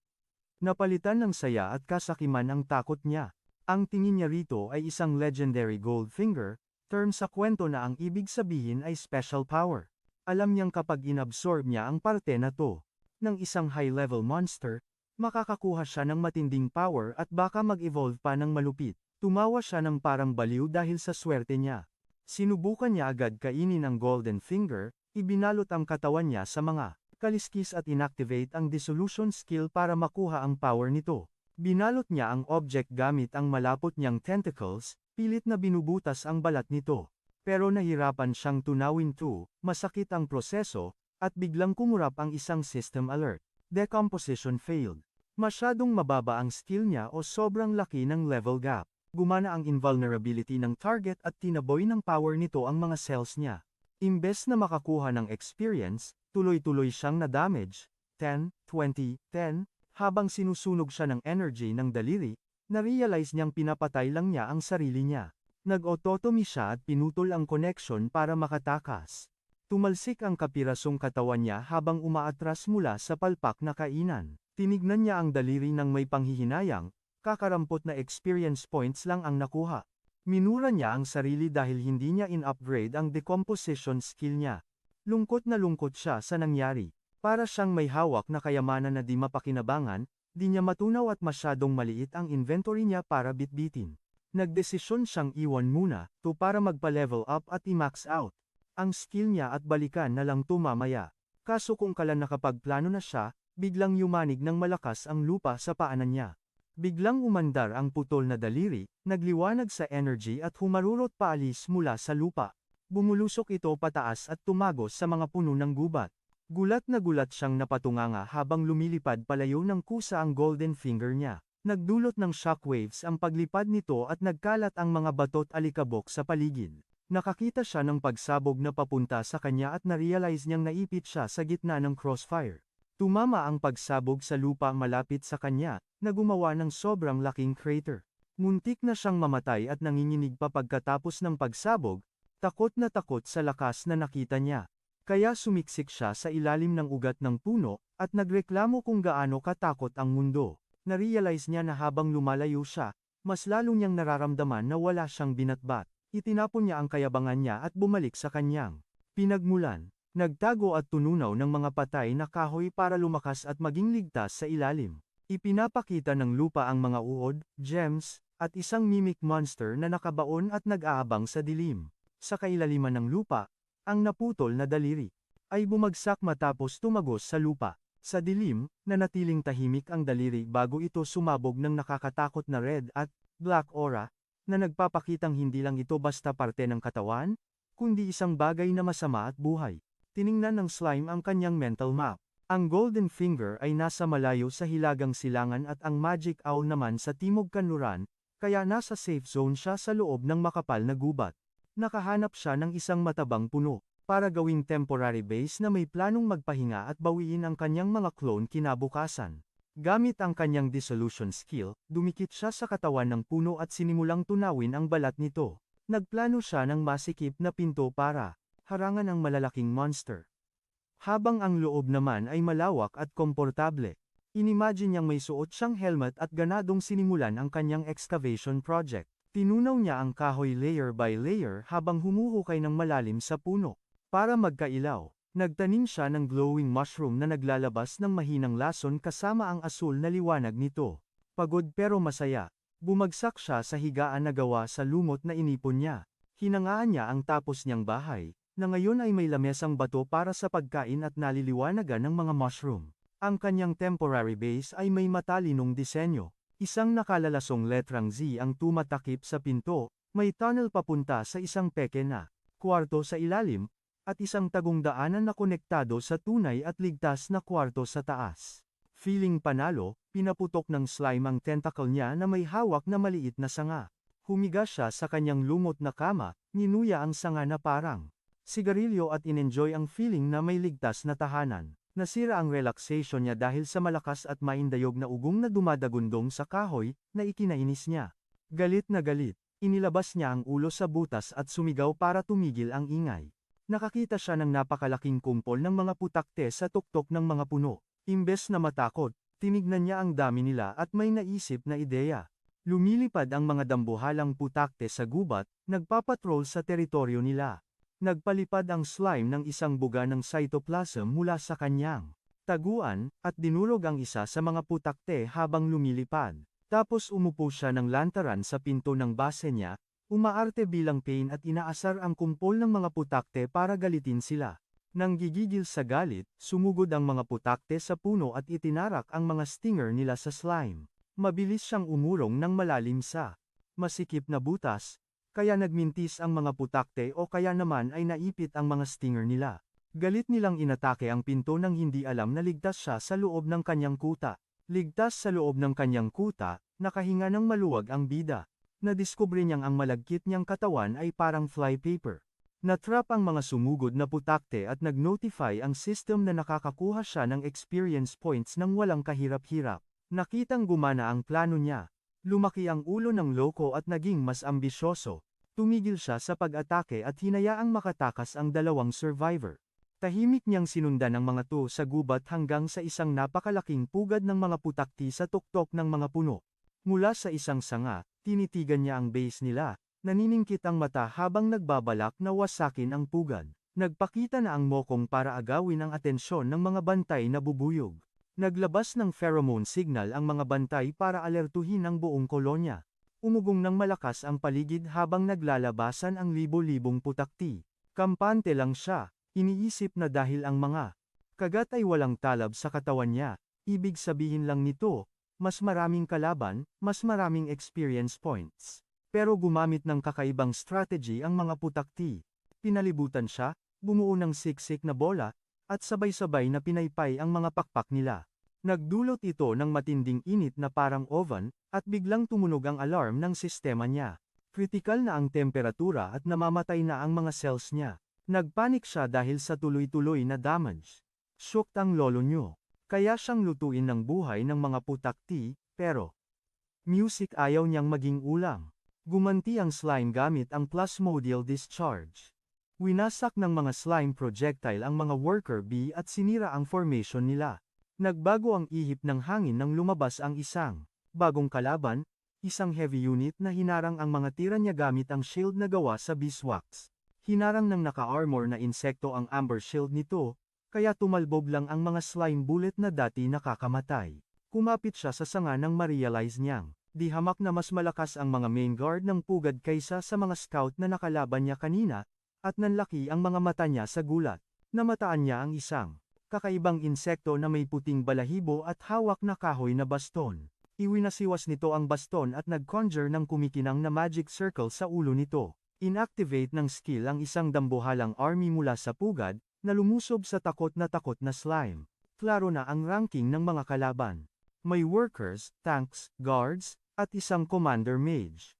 Napalitan ng saya at kasakiman ang takot niya. Ang tingin niya rito ay isang legendary gold finger, term sa kwento na ang ibig sabihin ay special power. Alam niyang kapag inabsorb niya ang parte na to ng isang high-level monster, makakakuha siya ng matinding power at baka mag-evolve pa ng malupit. Tumawa siya ng parang baliw dahil sa swerte niya. Sinubukan niya agad kainin ang golden finger, ibinalot ang katawan niya sa mga kaliskis at inactivate ang dissolution skill para makuha ang power nito. Binalot niya ang object gamit ang malapot niyang tentacles, pilit na binubutas ang balat nito. Pero nahirapan siyang tunawin to, masakit ang proseso, at biglang kumurap ang isang system alert. Decomposition failed. Masyadong mababa ang skill niya o sobrang laki ng level gap. Gumana ang invulnerability ng target at tinaboy ng power nito ang mga cells niya. Imbes na makakuha ng experience, tuloy-tuloy siyang na-damage, 10, 20, 10, habang sinusunog siya ng energy ng daliri, na-realize niyang pinapatay lang niya ang sarili niya. Nag-autotomy siya at pinutol ang connection para makatakas. Tumalsik ang kapirasong katawan niya habang umaatras mula sa palpak na kainan. Tinignan niya ang daliri ng may panghihinayang, kakarampot na experience points lang ang nakuha. Minura niya ang sarili dahil hindi niya in-upgrade ang decomposition skill niya. Lungkot na lungkot siya sa nangyari. Para siyang may hawak na kayamanan na di mapakinabangan, di niya matunaw at masyadong maliit ang inventory niya para bitbitin. Nagdesisyon siyang iwan muna, to para magpa-level up at i-max out ang skill niya at balikan na lang to mamaya. Kaso kung kala nakapagplano na siya, biglang yumanig ng malakas ang lupa sa paanan niya. Biglang umandar ang putol na daliri, nagliwanag sa energy at humarurot paalis mula sa lupa. Bumulusok ito pataas at tumagos sa mga puno ng gubat. Gulat na gulat siyang napatunganga habang lumilipad palayo ng kusa ang golden finger niya. Nagdulot ng shockwaves ang paglipad nito at nagkalat ang mga bato't alikabok sa paligid. Nakakita siya ng pagsabog na papunta sa kanya at narealize niyang naipit siya sa gitna ng crossfire. Tumama ang pagsabog sa lupa malapit sa kanya, na gumawa ng sobrang laking crater. Muntik na siyang mamatay at nanginginig pa pagkatapos ng pagsabog, takot na takot sa lakas na nakita niya. Kaya sumiksik siya sa ilalim ng ugat ng puno, at nagreklamo kung gaano katakot ang mundo. Narealize niya na habang lumalayo siya, mas lalo niyang nararamdaman na wala siyang binatbat. Itinapon niya ang kayabangan niya at bumalik sa kanyang pinagmulan. Nagtago at tununaw ng mga patay na kahoy para lumakas at maging ligtas sa ilalim. Ipinapakita ng lupa ang mga uod, gems, at isang mimic monster na nakabaon at nag-aabang sa dilim. Sa kailaliman ng lupa, ang naputol na daliri ay bumagsak matapos tumagos sa lupa. Sa dilim, nanatiling tahimik ang daliri bago ito sumabog ng nakakatakot na red at black aura, na nagpapakitang hindi lang ito basta parte ng katawan, kundi isang bagay na masama at buhay. Tiningnan ng slime ang kanyang mental map. Ang golden finger ay nasa malayo sa hilagang silangan at ang magic owl naman sa timog kanluran, kaya nasa safe zone siya sa loob ng makapal na gubat. Nakahanap siya ng isang matabang puno para gawing temporary base na may planong magpahinga at bawiin ang kanyang mga clone kinabukasan. Gamit ang kanyang dissolution skill, dumikit siya sa katawan ng puno at sinimulang tunawin ang balat nito. Nagplano siya ng masikip na pinto para harangan ang malalaking monster. Habang ang loob naman ay malawak at komportable. Inimagine niyang may suot siyang helmet at ganadong sinimulan ang kanyang excavation project. Tinunaw niya ang kahoy layer by layer habang humuhukay ng malalim sa puno. Para magkailaw, nagtanim siya ng glowing mushroom na naglalabas ng mahinang lason kasama ang asul na liwanag nito. Pagod pero masaya. Bumagsak siya sa higaan na gawa sa lumot na inipon niya. Hinangaan niya ang tapos niyang bahay, na ngayon ay may lamesang bato para sa pagkain at naliliwanagan ng mga mushroom. Ang kanyang temporary base ay may matalinong disenyo. Isang nakalalasong letrang Z ang tumatakip sa pinto, may tunnel papunta sa isang peke na kwarto sa ilalim, at isang tagong daanan na konektado sa tunay at ligtas na kwarto sa taas. Feeling panalo, pinaputok ng slime ang tentacle niya na may hawak na maliit na sanga. Humiga siya sa kanyang lumot na kama, ninuya ang sanga na parang sigarilyo at inenjoy ang feeling na may ligtas na tahanan. Nasira ang relaxation niya dahil sa malakas at maindayog na ugong na dumadagundong sa kahoy, na ikinainis niya. Galit na galit, inilabas niya ang ulo sa butas at sumigaw para tumigil ang ingay. Nakakita siya ng napakalaking kumpol ng mga putakte sa tuktok ng mga puno. Imbes na matakot, tinignan niya ang dami nila at may naisip na ideya. Lumilipad ang mga dambuhalang putakte sa gubat, nagpapatrol sa teritoryo nila. Nagpalipad ang slime ng isang buga ng cytoplasm mula sa kanyang taguan, at dinurog ang isa sa mga putakte habang lumilipad. Tapos umupo siya ng lantaran sa pinto ng base niya, umaarte bilang pain at inaasar ang kumpol ng mga putakte para galitin sila. Nang gigigil sa galit, sumugod ang mga putakte sa puno at itinarak ang mga stinger nila sa slime. Mabilis siyang umurong ng malalim sa masikip na butas, kaya nagmintis ang mga putakte o kaya naman ay naipit ang mga stinger nila. Galit nilang inatake ang pinto nang hindi alam na ligtas siya sa loob ng kanyang kuta. Ligtas sa loob ng kanyang kuta, nakahinga ng maluwag ang bida. Nadiskubre niyang ang malagkit niyang katawan ay parang flypaper. Natrap ang mga sumugod na putakte at nag-notify ang system na nakakakuha siya ng experience points nang walang kahirap-hirap. Nakitang gumana ang plano niya. Lumaki ang ulo ng loko at naging mas ambisyoso. Tumigil siya sa pag-atake at hinayaang makatakas ang dalawang survivor. Tahimik niyang sinundan ang mga to sa gubat hanggang sa isang napakalaking pugad ng mga putakti sa tuktok ng mga puno. Mula sa isang sanga, tinitigan niya ang base nila. Naniningkit ang mata habang nagbabalak na wasakin ang pugad. Nagpakita na ang mokong para agawin ang atensyon ng mga bantay na bubuyog. Naglabas ng pheromone signal ang mga bantay para alertuhin ang buong kolonya. Umugong ng malakas ang paligid habang naglalabasan ang libo-libong putakti. Kampante lang siya, iniisip na dahil ang mga kagat ay walang talab sa katawan niya, ibig sabihin lang nito, mas maraming kalaban, mas maraming experience points. Pero gumamit ng kakaibang strategy ang mga putakti. Pinalibutan siya, bumuo ng siksik na bola, at sabay-sabay na pinaypay ang mga pakpak nila. Nagdulot ito ng matinding init na parang oven, at biglang tumunog ang alarm ng sistema niya. Kritikal na ang temperatura at namamatay na ang mga cells niya. Nagpanik siya dahil sa tuloy-tuloy na damage. Shocked ang lolo niyo. Kaya siyang lutuin ng buhay ng mga putakti, pero music ayaw niyang maging ulam. Gumanti ang slime gamit ang plasmodial discharge. Winasak ng mga slime projectile ang mga worker bee at sinira ang formation nila. Nagbago ang ihip ng hangin nang lumabas ang isang bagong kalaban, isang heavy unit na hinarang ang mga tira niya gamit ang shield na gawa sa beeswax. Hinarang ng naka-armor na insekto ang amber shield nito, kaya tumalbog lang ang mga slime bullet na dati nakakamatay. Kumapit siya sa sanga nang ma-realize niyang di hamak na mas malakas ang mga main guard ng pugad kaysa sa mga scout na nakalaban niya kanina, at nanlaki ang mga mata niya sa gulat. Namataan niya ang isang kakaibang insekto na may puting balahibo at hawak na kahoy na baston. Iwinasiwas nito ang baston at nag-conjure ng kumikinang na magic circle sa ulo nito. Inactivate ng skill ang isang dambuhalang army mula sa pugad, na lumusob sa takot na slime. Klaro na ang ranking ng mga kalaban. May workers, tanks, guards, at isang commander mage.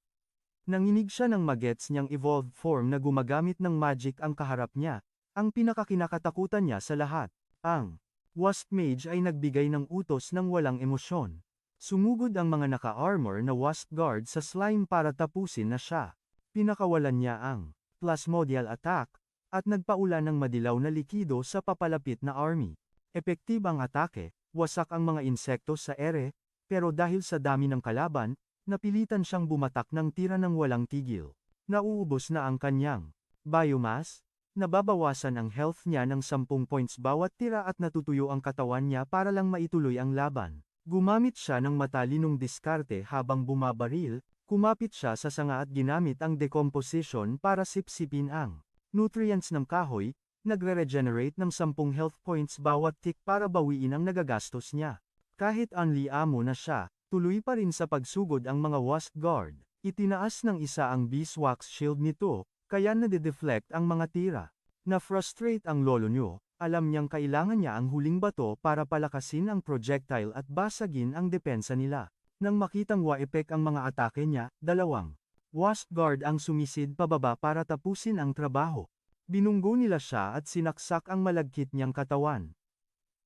Nanginig siya ng magets niyang evolved form na gumagamit ng magic ang kaharap niya, ang pinakakinakatakutan niya sa lahat. Ang Wasp Mage ay nagbigay ng utos ng walang emosyon. Sumugod ang mga naka-armor na Wasp Guard sa slime para tapusin na siya. Pinakawalan niya ang Plasmodial Attack, at nagpaulan ng madilaw na likido sa papalapit na army. Epektibo ang atake, wasak ang mga insekto sa ere, pero dahil sa dami ng kalaban, napilitan siyang bumatak ng tira ng walang tigil. Nauubos na ang kanyang biomass, nababawasan ang health niya ng 10 points bawat tira at natutuyo ang katawan niya para lang maituloy ang laban. Gumamit siya ng matalinong diskarte habang bumabaril, kumapit siya sa sanga at ginamit ang decomposition para sipsipin ang nutrients ng kahoy, nagre-regenerate ng 10 health points bawat tick para bawiin ang nagagastos niya. Kahit unli amo na siya, tuloy pa rin sa pagsugod ang mga Wasp Guard. Itinaas ng isa ang beeswax shield nito, kaya nade-deflect ang mga tira. Na-frustrate ang lolo niyo, alam niyang kailangan niya ang huling bato para palakasin ang projectile at basagin ang depensa nila. Nang makitang wa-epek ang mga atake niya, dalawang Wasp Guard ang sumisid pababa para tapusin ang trabaho. Binunggo nila siya at sinaksak ang malagkit niyang katawan.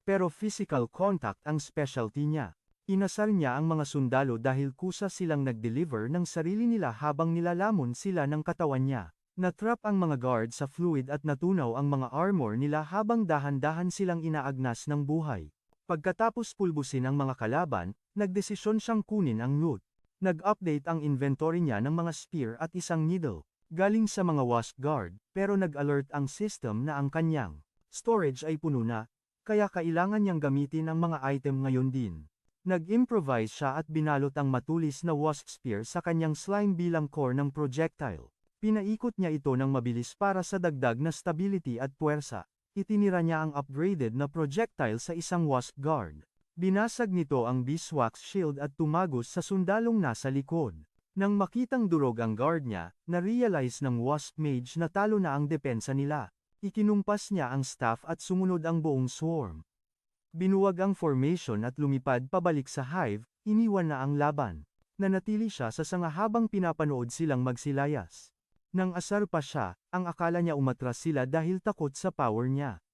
Pero physical contact ang specialty niya. Inasar niya ang mga sundalo dahil kusa silang nag-deliver ng sarili nila habang nilalamon sila ng katawan niya. Natrap ang mga guard sa fluid at natunaw ang mga armor nila habang dahan-dahan silang inaagnas ng buhay. Pagkatapos pulbusin ang mga kalaban, nagdesisyon siyang kunin ang loot. Nag-update ang inventory niya ng mga spear at isang needle. Galing sa mga Wasp Guard, pero nag-alert ang system na ang kanyang storage ay puno na, kaya kailangan niyang gamitin ang mga item ngayon din. Nag-improvise siya at binalot ang matulis na Wasp Spear sa kanyang slime bilang core ng projectile. Pinaikot niya ito ng mabilis para sa dagdag na stability at puwersa. Itinira niya ang upgraded na projectile sa isang Wasp Guard. Binasag nito ang beeswax shield at tumagos sa sundalong nasa likod. Nang makitang durog ang guard niya, na-realize ng Wasp Mage na talo na ang depensa nila. Ikinumpas niya ang staff at sumunod ang buong swarm. Binuwag ang formation at lumipad pabalik sa hive, iniwan na ang laban. Nanatili siya sa sanga habang pinapanood silang magsilayas. Nang asar pa siya, ang akala niya umatras sila dahil takot sa power niya.